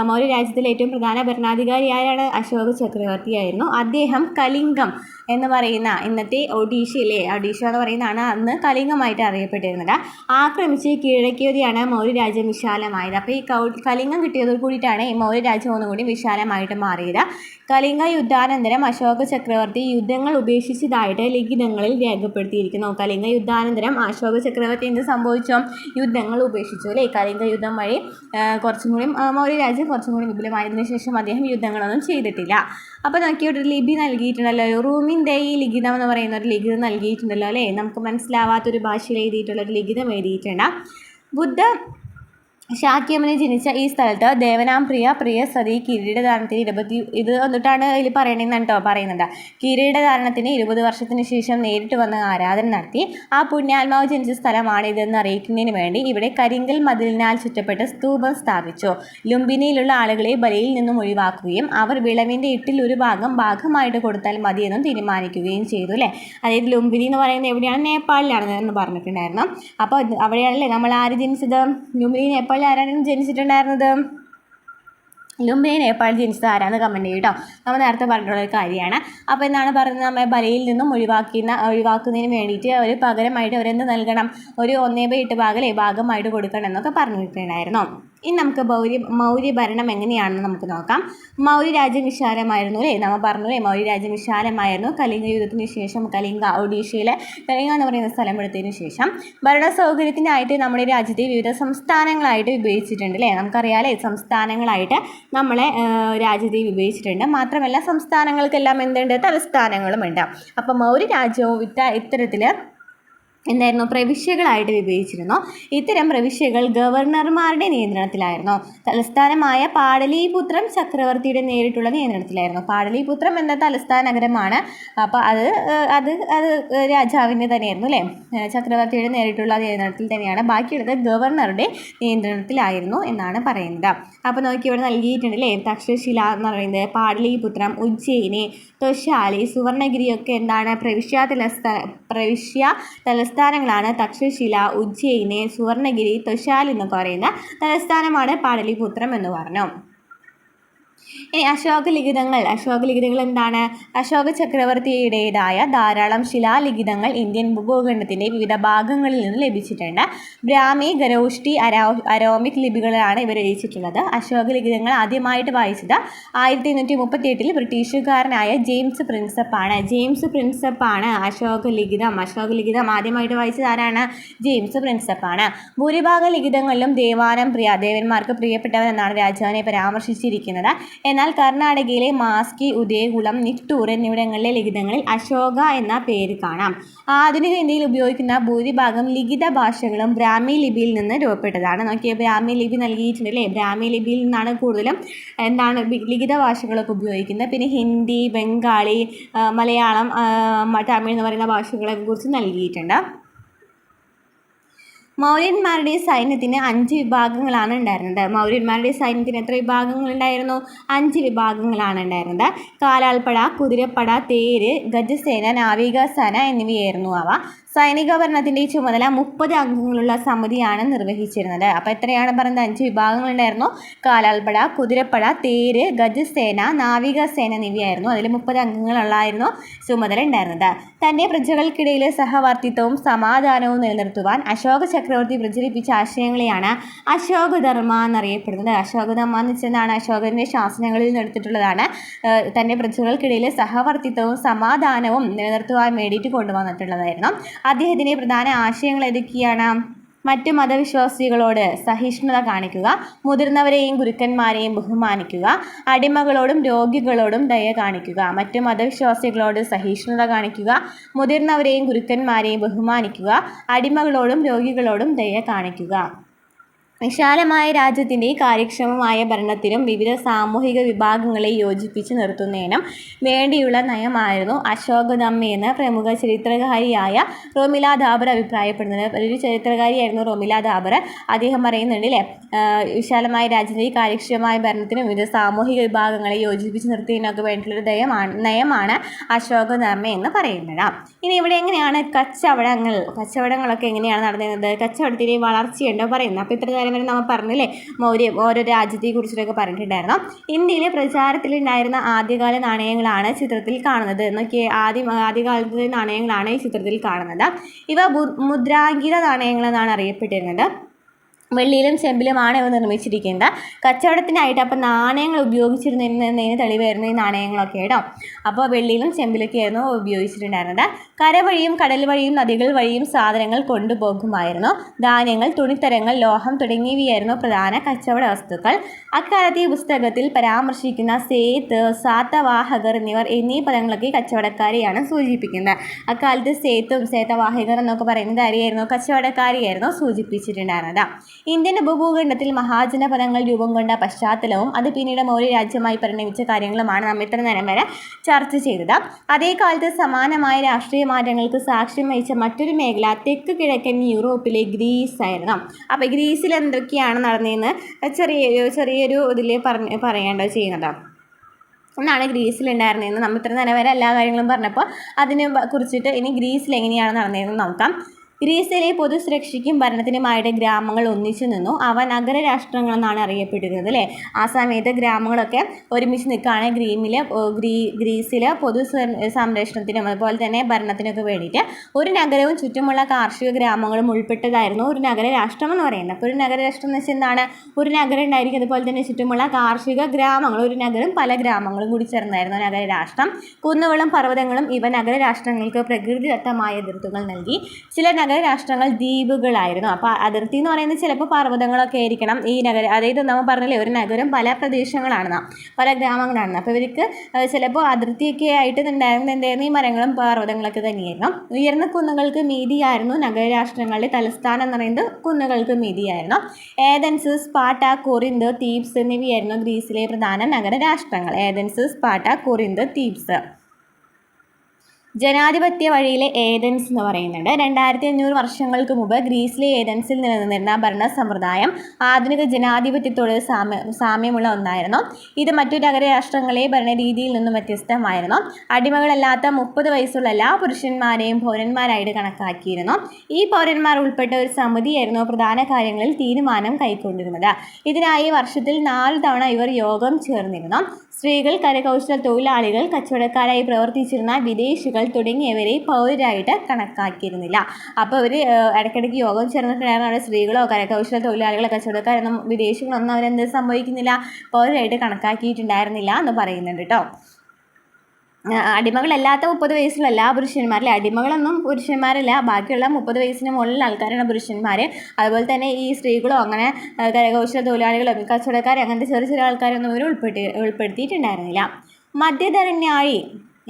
മൗര്യരാജ്യത്തിലെ ഏറ്റവും പ്രധാന ഭരണാധികാരി ആരാണ്? അശോക ചക്രവർത്തിയായിരുന്നു. അദ്ദേഹം കലിംഗം എന്ന് പറയുന്ന ഇന്നത്തെ ഒഡീഷയിലെ ഒഡീഷ എന്ന് പറയുന്നതാണ് അന്ന് കലിംഗമായിട്ട് അറിയപ്പെട്ടിരുന്നത് ആക്രമിച്ച് കീഴടക്കിയതാണ് മൗര്യ രാജ്യം വിശാലമായത്. അപ്പോൾ ഈ കലിംഗം കിട്ടിയതോട് കൂടിയിട്ടാണ് ഈ മൗര്യ രാജ്യം ഒന്നുകൂടി വിശാലമായിട്ട് മാറിയത്. കലിംഗ യുദ്ധാനന്തരം അശോക ചക്രവർത്തി യുദ്ധങ്ങൾ ഉപേക്ഷിച്ചതായിട്ട് ലിഖിതങ്ങളിൽ രേഖപ്പെടുത്തിയിരിക്കുന്നു. കലിംഗ യുദ്ധാനന്തരം അശോക ചക്രവർത്തി എന്ത് സംഭവിച്ചോ? യുദ്ധങ്ങൾ ഉപേക്ഷിച്ചു അല്ലേ. കലിംഗ യുദ്ധം വഴി കുറച്ചും കൂടി മൗര്യ രാജ്യം കുറച്ചും കൂടി വിപുലമായതിനു ശേഷം അദ്ദേഹം യുദ്ധങ്ങളൊന്നും ചെയ്തിട്ടില്ല. അപ്പോൾ നോക്കിയിട്ട് ഒരു ലിപി നൽകിയിട്ടുണ്ടല്ലോ, റൂമിൻ്റെ ഈ ലിഖിതം എന്ന് പറയുന്ന ഒരു ലിഖിതം നൽകിയിട്ടുണ്ടല്ലോ അല്ലേ. നമുക്ക് മനസ്സിലാവാത്തൊരു ഭാഷയിൽ എഴുതിയിട്ടുള്ളൊരു ലിഖിതം എഴുതിയിട്ടുണ്ട്. ബുദ്ധ ശാക്യമുനി ജനിച്ച ഈ സ്ഥലത്ത് പ്രിയ സതി കിരീടധാരണത്തിന് ഇത് വന്നിട്ടാണ് ഇതിൽ പറയണമെന്നാണ് കേട്ടോ പറയുന്നുണ്ട്. കിരീടധാരണത്തിന് 20 വർഷത്തിന് ശേഷം നേരിട്ട് വന്ന് ആരാധന നടത്തി. ആ പുണ്യാത്മാവ് ജനിച്ച സ്ഥലമാണ് ഇതെന്ന് അറിയിക്കുന്നതിന് വേണ്ടി ഇവിടെ കരിങ്കൽ മതിലിനാൽ ചുറ്റപ്പെട്ട് സ്തൂപം സ്ഥാപിച്ചു. ലുംബിനിയിലുള്ള ആളുകളെ ബലിയിൽ നിന്നും ഒഴിവാക്കുകയും അവർ വിളവിൻ്റെ 1/8 ഭാഗമായിട്ട് കൊടുത്താൽ മതിയെന്നും തീരുമാനിക്കുകയും ചെയ്തു അല്ലേ. അതായത് ലുംബിനി എന്ന് പറയുന്നത് എവിടെയാണ്? നേപ്പാളിലാണ് എന്ന് പറഞ്ഞിട്ടുണ്ടായിരുന്നു. അപ്പോൾ അവിടെയാണല്ലേ നമ്മൾ ആര് ജനിച്ചത്? ലുംബിനി നേപ്പാളിൽ ആരാണ് ജനിച്ചിട്ടുണ്ടായിരുന്നത്? ലുംബിനി നേപ്പാളിൽ ജനിച്ചത് ആരാന്ന് കമൻറ്റ് ചെയ്യും കേട്ടോ. നമ്മൾ നേരത്തെ പറഞ്ഞിട്ടുള്ളൊരു കാര്യമാണ്. അപ്പോൾ എന്നാണ് പറയുന്നത്, നമ്മെ ബലിയിൽ നിന്നും ഒഴിവാക്കുന്നതിന് വേണ്ടിയിട്ട് ഒരു പകരമായിട്ട് അവരെന്ത് നൽകണം? ഒരു 1/8 ഭാഗമായിട്ട് കൊടുക്കണം എന്നൊക്കെ പറഞ്ഞിട്ടുണ്ടായിരുന്നു. ഇനി നമുക്ക് മൗര്യ ഭരണം എങ്ങനെയാണെന്ന് നമുക്ക് നോക്കാം. മൗര്യ രാജ്യം വിശാലമായിരുന്നു അല്ലേ. നമ്മൾ പറഞ്ഞു അല്ലേ, മൗര്യ രാജ്യം വിശാലമായിരുന്നു. കലിംഗ യുദ്ധത്തിന് ശേഷം ഒഡീഷയിലെ കലിംഗ എന്ന് പറയുന്ന സ്ഥലം എടുത്തതിന് ശേഷം ഭരണ സൗകര്യത്തിനായിട്ട് നമ്മുടെ രാജ്യത്തെ വിവിധ സംസ്ഥാനങ്ങളായിട്ട് വിഭജിച്ചിട്ടുണ്ട് അല്ലേ. നമുക്കറിയാമല്ലേ, സംസ്ഥാനങ്ങളായിട്ട് നമ്മളെ രാജ്യത്തെ വിഭജിച്ചിട്ടുണ്ട്. മാത്രമല്ല സംസ്ഥാനങ്ങൾക്കെല്ലാം എന്തുണ്ട്? തലസ്ഥാനങ്ങളുമുണ്ട്. അപ്പോൾ മൗര്യ രാജ്യവും ഇത്തരത്തിൽ എന്തായിരുന്നു? പ്രവിശ്യകളായിട്ട് വിഭജിച്ചിരുന്നു. ഇത്തരം പ്രവിശ്യകൾ ഗവർണർമാരുടെ നിയന്ത്രണത്തിലായിരുന്നു. തലസ്ഥാനമായ പാടലീപുത്രം ചക്രവർത്തിയുടെ നേരിട്ടുള്ള നിയന്ത്രണത്തിലായിരുന്നു. പാടലീപുത്രം എന്ന തലസ്ഥാന നഗരമാണ്. അപ്പോൾ അത് രാജാവിൻ്റെ തന്നെയായിരുന്നു അല്ലേ. ചക്രവർത്തിയുടെ നേരിട്ടുള്ള നിയന്ത്രണത്തിൽ തന്നെയാണ്. ബാക്കിയുള്ളത് ഗവർണറുടെ നിയന്ത്രണത്തിലായിരുന്നു എന്നാണ് പറയുന്നത്. അപ്പോൾ നോക്കി ഇവിടെ നൽകിയിട്ടുണ്ട് അല്ലേ. തക്ഷശില എന്ന് പറയുന്നത്, പാടലീപുത്രം, ഉജ്ജയിനി, തൊശാലി, സുവർണഗിരിയൊക്കെ എന്താണ്? പ്രവിശ്യ തലസ്ഥാനങ്ങളാണ്. തക്ഷശില, ഉജ്ജയിനി, സുവർണഗിരി, തൊശാലി എന്നൊക്കെ പറയുന്ന തലസ്ഥാനമാണ് പാടലിപുത്രം എന്ന് പറഞ്ഞു. ഇനി അശോക ലിഖിതങ്ങൾ എന്താണ്? അശോക ചക്രവർത്തിയുടേതായ ധാരാളം ശിലാലിഖിതങ്ങൾ ഇന്ത്യൻ ഭൂഖണ്ഡത്തിൻ്റെ വിവിധ ഭാഗങ്ങളിൽ നിന്ന് ലഭിച്ചിട്ടുണ്ട്. ബ്രാഹ്മി, ഖരോഷ്ടി, അരോമിക് ലിപികളാണ് ഇവർ രചിച്ചിട്ടുള്ളത്. അശോക ലിഖിതങ്ങൾ ആദ്യമായിട്ട് വായിച്ചത് 1838 ബ്രിട്ടീഷുകാരനായ ജെയിംസ് പ്രിൻസപ്പാണ് അശോക ലിഖിതം ആദ്യമായിട്ട് വായിച്ചത് ആരാണ്? ജെയിംസ് പ്രിൻസപ്പാണ്. ഭൂരിഭാഗം ലിഖിതങ്ങളിലും ദേവന്മാർക്ക് പ്രിയപ്പെട്ടവൻ എന്നാണ് രാജാവിനെ പരാമർശിച്ചിരിക്കുന്നത്. എന്നാൽ കർണാടകയിലെ മാസ്കി, ഉദയകുളം, നിട്ടൂർ എന്നിവിടങ്ങളിലെ ലിഖിതങ്ങളിൽ അശോക എന്ന പേര് കാണാം. ആധുനിക ഇന്ത്യയിൽ ഉപയോഗിക്കുന്ന ഭൂരിഭാഗം ലിഖിത ഭാഷകളും ബ്രാഹ്മി ലിപിയിൽ നിന്ന് രൂപപ്പെട്ടതാണ്. നോക്കിയാൽ ബ്രാഹ്മി ലിപി നൽകിയിട്ടുണ്ട് അല്ലേ. ബ്രാഹ്മി ലിപിയിൽ നിന്നാണ് കൂടുതലും ലിഖിത ഭാഷകളൊക്കെ ഉപയോഗിക്കുന്നത്. പിന്നെ ഹിന്ദി, ബംഗാളി, മലയാളം, തമിഴ് എന്ന് പറയുന്ന ഭാഷകളെ കുറിച്ച് നൽകിയിട്ടുണ്ട്. മൗര്യന്മാരുടെ സൈന്യത്തിന് 5 വിഭാഗങ്ങളാണ് ഉണ്ടായിരുന്നത്. മൗര്യന്മാരുടെ സൈന്യത്തിന് എത്ര വിഭാഗങ്ങളുണ്ടായിരുന്നു? 5 വിഭാഗങ്ങളാണ് ഉണ്ടായിരുന്നത്. കാലാൾപ്പട, കുതിരപ്പട, തേര്, ഗജസേന, നാവികസേന എന്നിവയായിരുന്നു അവ. സൈനിക ഭരണത്തിൻ്റെ ചുമതല 30 അംഗങ്ങളുള്ള സമിതിയാണ് നിർവഹിച്ചിരുന്നത്. അപ്പോൾ എത്രയാണ് പറയുന്നത്? 5 വിഭാഗങ്ങളുണ്ടായിരുന്നു. കാലാൾപ്പട, കുതിരപ്പട, തേര്, ഗജസേന, നാവികസേന എന്നിവയായിരുന്നു. അതിൽ 30 അംഗങ്ങളുള്ളായിരുന്നു ചുമതല ഉണ്ടായിരുന്നത്. തൻ്റെ പ്രജകൾക്കിടയിൽ സഹവർത്തിത്വവും സമാധാനവും നിലനിർത്തുവാൻ അശോക ചക്രവർത്തി പ്രചരിപ്പിച്ച ആശയങ്ങളെയാണ് അശോകധർമ്മ എന്നറിയപ്പെടുന്നത്. അശോകധർമ്മ എന്ന് വെച്ചതാണ് അശോകൻ്റെ ശാസനങ്ങളിൽ നിന്ന് എടുത്തിട്ടുള്ളതാണ്. തൻ്റെ പ്രജകൾക്കിടയിൽ സഹവർത്തിത്വവും സമാധാനവും നിലനിർത്തുവാൻ വേണ്ടിയിട്ട് കൊണ്ടുവന്നിട്ടുള്ളതായിരുന്നു. അദ്ദേഹത്തിൻ്റെ പ്രധാന ആശയങ്ങൾ ഏതൊക്കെയാണ്? മറ്റു മതവിശ്വാസികളോട് സഹിഷ്ണുത കാണിക്കുക, മുതിർന്നവരെയും ഗുരുക്കന്മാരെയും ബഹുമാനിക്കുക, അടിമകളോടും രോഗികളോടും ദയ കാണിക്കുക. മറ്റു മതവിശ്വാസികളോട് സഹിഷ്ണുത കാണിക്കുക, മുതിർന്നവരെയും ഗുരുക്കന്മാരെയും ബഹുമാനിക്കുക, അടിമകളോടും രോഗികളോടും ദയ കാണിക്കുക. വിശാലമായ രാജ്യത്തിൻ്റെ കാര്യക്ഷമമായ ഭരണത്തിനും വിവിധ സാമൂഹിക വിഭാഗങ്ങളെ യോജിപ്പിച്ച് നിർത്തുന്നതിനും വേണ്ടിയുള്ള നയമായിരുന്നു അശോകധർമ്മയെന്ന് പ്രമുഖ ചരിത്രകാരിയായ റോമില ദാബർ അഭിപ്രായപ്പെടുന്നത്. ഒരു ചരിത്രകാരിയായിരുന്നു റോമില ദാബർ. അദ്ദേഹം പറയുന്നുണ്ട് അല്ലേ, വിശാലമായ രാജ്യത്തിൻ്റെ കാര്യക്ഷമമായ ഭരണത്തിനും വിവിധ സാമൂഹിക വിഭാഗങ്ങളെ യോജിപ്പിച്ച് നിർത്തുന്നതിനൊക്കെ വേണ്ടിയിട്ടുള്ളൊരു നയമാണ് അശോകധർമ്മ എന്ന് പറയുന്നത്. ഇനി ഇവിടെ എങ്ങനെയാണ് കച്ചവടങ്ങളൊക്കെ എങ്ങനെയാണ് നടന്നിരുന്നത്? കച്ചവടത്തിൻ്റെ വളർച്ചയുണ്ടോ പറയുന്നത്. അപ്പോൾ ഇത്ര കാലം വരെ നമ്മൾ പറഞ്ഞില്ലേ, ഓരോ രാജ്യത്തെ കുറിച്ചിട്ടൊക്കെ പറഞ്ഞിട്ടുണ്ടായിരുന്നു. ഇന്ത്യയിലെ പ്രചാരത്തിലുണ്ടായിരുന്ന ആദ്യകാല നാണയങ്ങളാണ് ചിത്രത്തിൽ കാണുന്നത്. എന്നൊക്കെ ആദ്യകാലത്തെ നാണയങ്ങളാണ് ഈ ചിത്രത്തിൽ കാണുന്നത്. ഇവ മുദ്രാങ്കിത നാണയങ്ങൾ എന്നാണ് അറിയപ്പെട്ടിരുന്നത്. വെള്ളിയിലും ചെമ്പിലുമാണ് ഇവ നിർമ്മിച്ചിരിക്കുന്നത്. കച്ചവടത്തിനായിട്ട് അപ്പം നാണയങ്ങൾ ഉപയോഗിച്ചിരുന്നതിന് തെളിവായിരുന്നു ഈ നാണയങ്ങളൊക്കെ കേട്ടോ. അപ്പോൾ വെള്ളിയിലും ചെമ്പിലൊക്കെ ആയിരുന്നു ഉപയോഗിച്ചിട്ടുണ്ടായിരുന്നത്. കര വഴിയും കടൽ വഴിയും നദികൾ വഴിയും സാധനങ്ങൾ കൊണ്ടുപോകുമായിരുന്നു. ധാന്യങ്ങൾ, തുണിത്തരങ്ങൾ, ലോഹം തുടങ്ങിയവയായിരുന്നു പ്രധാന കച്ചവട വസ്തുക്കൾ. അക്കാലത്ത് ഈ പുസ്തകത്തിൽ പരാമർശിക്കുന്ന സേത്ത്, സാത്തവാഹകർ എന്നീ പദങ്ങളൊക്കെ കച്ചവടക്കാരെയാണ് സൂചിപ്പിക്കുന്നത്. അക്കാലത്ത് സേത്തും സേത്തവാഹകർ എന്നൊക്കെ പറയുന്നത് ആരെയായിരുന്നു? കച്ചവടക്കാരെയായിരുന്നു സൂചിപ്പിച്ചിട്ടുണ്ടായിരുന്നത്. ഇന്ത്യൻ ഉപഭൂഖണ്ഡത്തിൽ മഹാജനപദങ്ങൾ രൂപം കൊണ്ട പശ്ചാത്തലവും അത് പിന്നീട് മൗര്യ രാജ്യമായി പരിണമിച്ച കാര്യങ്ങളുമാണ് നമ്മൾ ഇത്ര നേരം വരെ ചർച്ച ചെയ്തത്. അതേ കാലത്ത് സമാനമായ രാഷ്ട്രീയ മാറ്റങ്ങൾക്ക് സാക്ഷ്യം വഹിച്ച മറ്റൊരു മേഖല തെക്ക് കിഴക്കൻ യൂറോപ്പിലെ ഗ്രീസ് ആയിരുന്നു. അപ്പോൾ ഗ്രീസിൽ എന്തൊക്കെയാണ് നടന്നതെന്ന് ചെറിയൊരു ഇതിൽ പറയേണ്ടത് ചെയ്യുന്നത് എന്നാണ് ഗ്രീസിലുണ്ടായിരുന്നതെന്ന്. നമ്മൾ ഇത്ര നേരം വരെ എല്ലാ കാര്യങ്ങളും പറഞ്ഞപ്പോൾ അതിനെ കുറിച്ചിട്ട് ഇനി ഗ്രീസിൽ എങ്ങനെയാണ് നടന്നതെന്ന് നോക്കാം. ഗ്രീസിലെ പൊതുസുരക്ഷയ്ക്കും ഭരണത്തിനുമായിട്ട് ഗ്രാമങ്ങൾ ഒന്നിച്ചു നിന്നു. അവ നഗരരാഷ്ട്രങ്ങളെന്നാണ് അറിയപ്പെട്ടിരുന്നത് അല്ലേ. ആ സമയത്ത് ഗ്രാമങ്ങളൊക്കെ ഒരുമിച്ച് നിൽക്കുകയാണ്. ഗ്രീസിലെ പൊതു സംരക്ഷണത്തിനും അതുപോലെ തന്നെ ഭരണത്തിനൊക്കെ വേണ്ടിയിട്ട് ഒരു നഗരവും ചുറ്റുമുള്ള കാർഷിക ഗ്രാമങ്ങളും ഉൾപ്പെട്ടതായിരുന്നു ഒരു നഗരരാഷ്ട്രം എന്ന് പറയുന്നത്. അപ്പോൾ ഒരു നഗരരാഷ്ട്രം എന്ന് വെച്ചാൽ എന്താണ്? ഒരു നഗരം ഉണ്ടായിരിക്കും, അതുപോലെ തന്നെ ചുറ്റുമുള്ള കാർഷിക ഗ്രാമങ്ങൾ, ഒരു നഗരം പല ഗ്രാമങ്ങളും കൂടി ചേർന്നായിരുന്നു നഗരരാഷ്ട്രം. കുന്നുകളും പർവ്വതങ്ങളും ഇവ നഗരരാഷ്ട്രങ്ങൾക്ക് പ്രകൃതിദത്തമായ അതിർത്തികൾ നൽകി. ചില നഗരരാഷ്ട്രങ്ങൾ ദ്വീപുകളായിരുന്നു. അപ്പോൾ അതിർത്തി എന്ന് പറയുന്നത് ചിലപ്പോൾ പർവ്വതങ്ങളൊക്കെ ആയിരിക്കണം. ഈ അതായത് നമ്മൾ പറഞ്ഞില്ലേ, ഒരു നഗരം പല പ്രദേശങ്ങളാണ്, പല ഗ്രാമങ്ങളാണ്. അപ്പോൾ ഇവർക്ക് ചിലപ്പോൾ അതിർത്തിയൊക്കെ ആയിട്ട് ഉണ്ടായിരുന്നത് എന്തായിരുന്നു? ഈ മരങ്ങളും പർവ്വതങ്ങളൊക്കെ തന്നെയായിരുന്നു. ഉയർന്ന കുന്നുകൾക്ക് മീതിയായിരുന്നു നഗരരാഷ്ട്രങ്ങളുടെ തലസ്ഥാനം എന്ന് പറയുന്നത്. കുന്നുകൾക്ക് മീതിയായിരുന്നു. ഏതൻസ്, സ്പാർട്ട, കൊറിന്ത്, തീബ്സ് എന്നിവയായിരുന്നു ഗ്രീസിലെ പ്രധാന നഗരരാഷ്ട്രങ്ങൾ. Athens, Sparta, Corinth, Thebes. ജനാധിപത്യ വഴിയിലെ ഏതൻസ് എന്ന് പറയുന്നുണ്ട്. 2500 വർഷങ്ങൾക്ക് മുമ്പ് ഗ്രീസിലെ ഏതൻസിൽ നിലനിന്നിരുന്ന ഭരണ സമ്പ്രദായം ആധുനിക ജനാധിപത്യത്തോട് സാമ്യമുള്ള ഒന്നായിരുന്നു. ഇത് മറ്റു നഗരരാഷ്ട്രങ്ങളെ ഭരണരീതിയിൽ നിന്നും വ്യത്യസ്തമായിരുന്നു. അടിമകളല്ലാത്ത 30 വയസ്സുള്ള എല്ലാ പുരുഷന്മാരെയും പൗരന്മാരായിട്ട് കണക്കാക്കിയിരുന്നു. ഈ പൗരന്മാർ ഉൾപ്പെട്ട ഒരു സമിതിയായിരുന്നു പ്രധാന കാര്യങ്ങളിൽ തീരുമാനം കൈക്കൊണ്ടിരുന്നത്. ഇതിനായി വർഷത്തിൽ 4 തവണ ഇവർ യോഗം ചേർന്നിരുന്നു. സ്ത്രീകൾ, കരകൗശല തൊഴിലാളികൾ, കച്ചവടക്കാരായി പ്രവർത്തിച്ചിരുന്ന വിദേശികൾ തുടങ്ങിയവരെ പൗരരായിട്ട് കണക്കാക്കിയിരുന്നില്ല. അപ്പോൾ ഇവർ ഇടയ്ക്കിടയ്ക്ക് യോഗം ചേർന്നിട്ടുണ്ടായിരുന്ന അവിടെ സ്ത്രീകളോ കരകൗശല തൊഴിലാളികളോ കച്ചവടക്കാരൊന്നും വിദേശികളൊന്നും അവരെന്ത് സംഭവിക്കുന്നില്ല, പൗരരായിട്ട് കണക്കാക്കിയിട്ടുണ്ടായിരുന്നില്ല എന്ന് പറയുന്നുണ്ട് കേട്ടോ. അടിമകളല്ലാത്ത 30 വയസ്സുള്ള എല്ലാ പുരുഷന്മാരിലെ അടിമകളൊന്നും പുരുഷന്മാരല്ല, ബാക്കിയുള്ള 30 വയസ്സിന് മുകളിലുള്ള ആൾക്കാരാണ് പുരുഷന്മാർ. അതുപോലെ തന്നെ ഈ സ്ത്രീകളോ അങ്ങനെ കരകൗശല തൊഴിലാളികളോ കച്ചവടക്കാർ അങ്ങനത്തെ ചെറിയ ആൾക്കാരൊന്നും ഇവർ ഉൾപ്പെടുത്തിയിട്ടുണ്ടായിരുന്നില്ല. മധ്യധരണ്യാഴി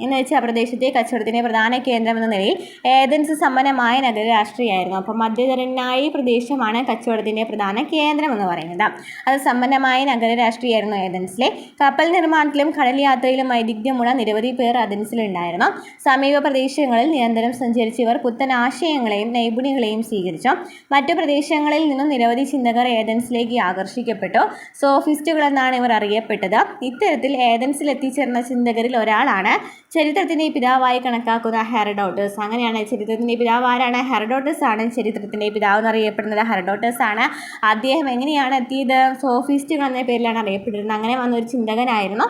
എന്ന് വെച്ചാൽ പ്രദേശത്തെ കച്ചവടത്തിൻ്റെ പ്രധാന കേന്ദ്രം എന്ന നിലയിൽ ഏതൻസ് സമ്പന്നമായ നഗരരാഷ്ട്രമായിരുന്നു. അപ്പോൾ മധ്യധരണ്യാഴി പ്രദേശമാണ് കച്ചവടത്തിൻ്റെ പ്രധാന കേന്ദ്രം എന്ന് പറയുന്നത്. അത് സമ്പന്നമായ നഗരരാഷ്ട്രമായിരുന്നു ഏതൻസിലെ. കപ്പൽ നിർമ്മാണത്തിലും കടൽ യാത്രയിലും വൈദഗ്ധ്യമുള്ള നിരവധി പേർ ഏതൻസിലുണ്ടായിരുന്നു. സമീപ പ്രദേശങ്ങളിൽ നിരന്തരം സഞ്ചരിച്ചവർ പുത്തൻ ആശയങ്ങളെയും നൈപുണ്യങ്ങളെയും സ്വീകരിച്ചു. മറ്റു പ്രദേശങ്ങളിൽ നിന്നും നിരവധി ചിന്തകർ ഏതൻസിലേക്ക് ആകർഷിക്കപ്പെട്ടു. സോഫിസ്റ്റുകൾ എന്നാണ് ഇവർ അറിയപ്പെട്ടത്. ഇത്തരത്തിൽ ഏതൻസിൽ എത്തിച്ചേർന്ന ചിന്തകരിൽ ഒരാളാണ് ചരിത്രത്തിൻ്റെ പിതാവായി കണക്കാക്കുന്ന ഹെറഡോട്ടസ്. അങ്ങനെയാണ് ചരിത്രത്തിൻ്റെ പിതാവ് ആരാണ്? ഹെറഡോട്ടസ് ആണ് ചരിത്രത്തിൻ്റെ പിതാവ് എന്നറിയപ്പെടുന്നത്. ഹെറഡോട്ടസ് ആണ്. അദ്ദേഹം എങ്ങനെയാണ് എത്തിയത്? സോഫിസ്റ്റുകൾ എന്ന പേരിലാണ് അറിയപ്പെട്ടിരുന്നത്. അങ്ങനെ വന്നൊരു ചിന്തകനായിരുന്നു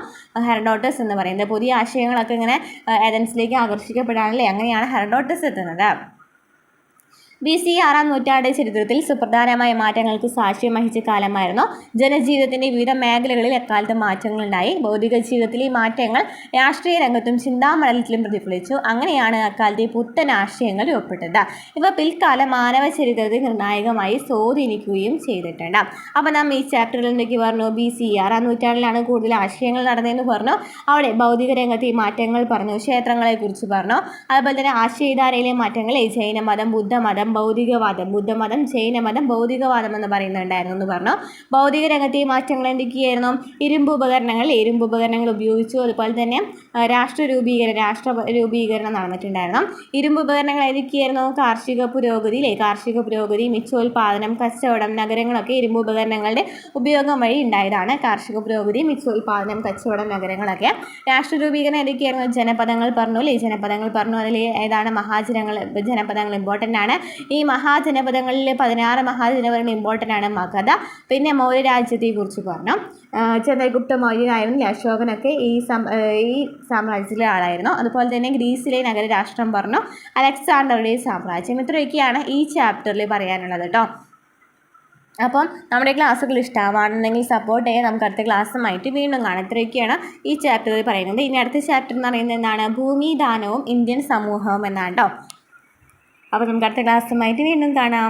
ഹെറഡോട്ടസ് എന്ന് പറയുന്നത്. പുതിയ ആശയങ്ങളൊക്കെ ഇങ്ങനെ ഏതൻസിലേക്ക് ആകർഷിക്കപ്പെടാനല്ലേ, അങ്ങനെയാണ് ഹെറഡോട്ടസ് എത്തുന്നത്. BC 6-ാം നൂറ്റാണ്ട് ചരിത്രത്തിൽ സുപ്രധാനമായ മാറ്റങ്ങൾക്ക് സാക്ഷ്യം വഹിച്ച കാലമായിരുന്നു. ജനജീവിതത്തിൻ്റെ വിവിധ മേഖലകളിൽ എക്കാലത്ത് മാറ്റങ്ങളുണ്ടായി. ഭൗതിക ജീവിതത്തിലെ ഈ മാറ്റങ്ങൾ രാഷ്ട്രീയ രംഗത്തും ചിന്താമണ്ഡലത്തിലും പ്രതിഫലിച്ചു. അങ്ങനെയാണ് അക്കാലത്തെ പുത്തൻ ആശയങ്ങൾ രൂപപ്പെട്ടത്. ഇവ പിൽക്കാല മാനവ ചരിത്രത്തെ നിർണായകമായി സ്വാധീനിക്കുകയും ചെയ്തിട്ടുണ്ട്. അപ്പോൾ നാം ഈ ചാപ്റ്ററിൽ എന്തൊക്കെ പറഞ്ഞു? BC 6-ാം നൂറ്റാണ്ടിലാണ് കൂടുതൽ ആശയങ്ങൾ നടന്നതെന്ന് പറഞ്ഞു. അവിടെ ഭൗതിക രംഗത്തെ മാറ്റങ്ങൾ പറഞ്ഞു, ക്ഷേത്രങ്ങളെക്കുറിച്ച് പറഞ്ഞു. അതുപോലെ തന്നെ ആശയധാരയിലെ മാറ്റങ്ങൾ ജൈനമതം, ബുദ്ധമതം, ഭൗതികവാദം, ബുദ്ധമതം, ജൈനമതം, ഭൗതികവാദം എന്ന് പറയുന്നുണ്ടായിരുന്നു എന്ന് പറഞ്ഞു. ഭൗതിക രംഗത്തെ മാറ്റങ്ങൾ എന്തൊക്കെയായിരുന്നു? ഇരുമ്പ് ഉപകരണങ്ങൾ ഉപയോഗിച്ചു. അതുപോലെ തന്നെ രാഷ്ട്ര രൂപീകരണം നടന്നിട്ടുണ്ടായിരുന്നു. ഇരുമ്പ് ഉപകരണങ്ങൾ ഏതൊക്കെയായിരുന്നു? കാർഷിക പുരോഗതി, മിച്ചോൽപാദനം, കച്ചവടം, നഗരങ്ങളൊക്കെ ഇരുമ്പ് ഉപകരണങ്ങളുടെ ഉപയോഗം വഴി ഉണ്ടായതാണ്. കാർഷിക പുരോഗതി, മിച്ചോൽപാദനം, കച്ചവടം, നഗരങ്ങളൊക്കെ. രാഷ്ട്ര രൂപീകരണം ഏതൊക്കെയായിരുന്നു? ജനപദങ്ങൾ പറഞ്ഞു. അതിൽ ഏതാണ് ജനപദങ്ങൾ ഇമ്പോർട്ടൻ്റ് ആണ്. ഈ മഹാജനപദങ്ങളിൽ 16 മഹാജനപദങ്ങൾ ഇമ്പോർട്ടൻ്റ് ആണ്. മഗധ, പിന്നെ മൗര്യ രാജ്യത്തെക്കുറിച്ച് പറഞ്ഞു. ചന്ദ്രഗുപ്ത മൗര്യനായിരുന്നു, അശോകനൊക്കെ ഈ സാമ്രാജ്യത്തിലെ ആളായിരുന്നു. അതുപോലെ തന്നെ ഗ്രീസിലെ നഗരരാഷ്ട്രം പറഞ്ഞു, അലക്സാണ്ടറുടെ സാമ്രാജ്യം. ഇത്രയൊക്കെയാണ് ഈ ചാപ്റ്ററിൽ പറയാനുള്ളത് കേട്ടോ. അപ്പം നമ്മുടെ ക്ലാസ്സുകൾ ഇഷ്ടമാണെന്നുണ്ടെങ്കിൽ സപ്പോർട്ട് ചെയ്യാൻ നമുക്ക് അടുത്ത ക്ലാസ്സുമായിട്ട് വീണ്ടും കാണാം. ഇത്രയൊക്കെയാണ് ഈ ചാപ്റ്ററിൽ പറയുന്നത്. ഇനി അടുത്ത ചാപ്റ്റർ എന്ന് പറയുന്നത് എന്താണ്? ഭൂമിദാനവും ഇന്ത്യൻ സമൂഹവും എന്നാണ് കേട്ടോ. അപ്പോൾ നമുക്ക് അടുത്ത ക്ലാസ്സുമായിട്ട് വീണ്ടും കാണാം.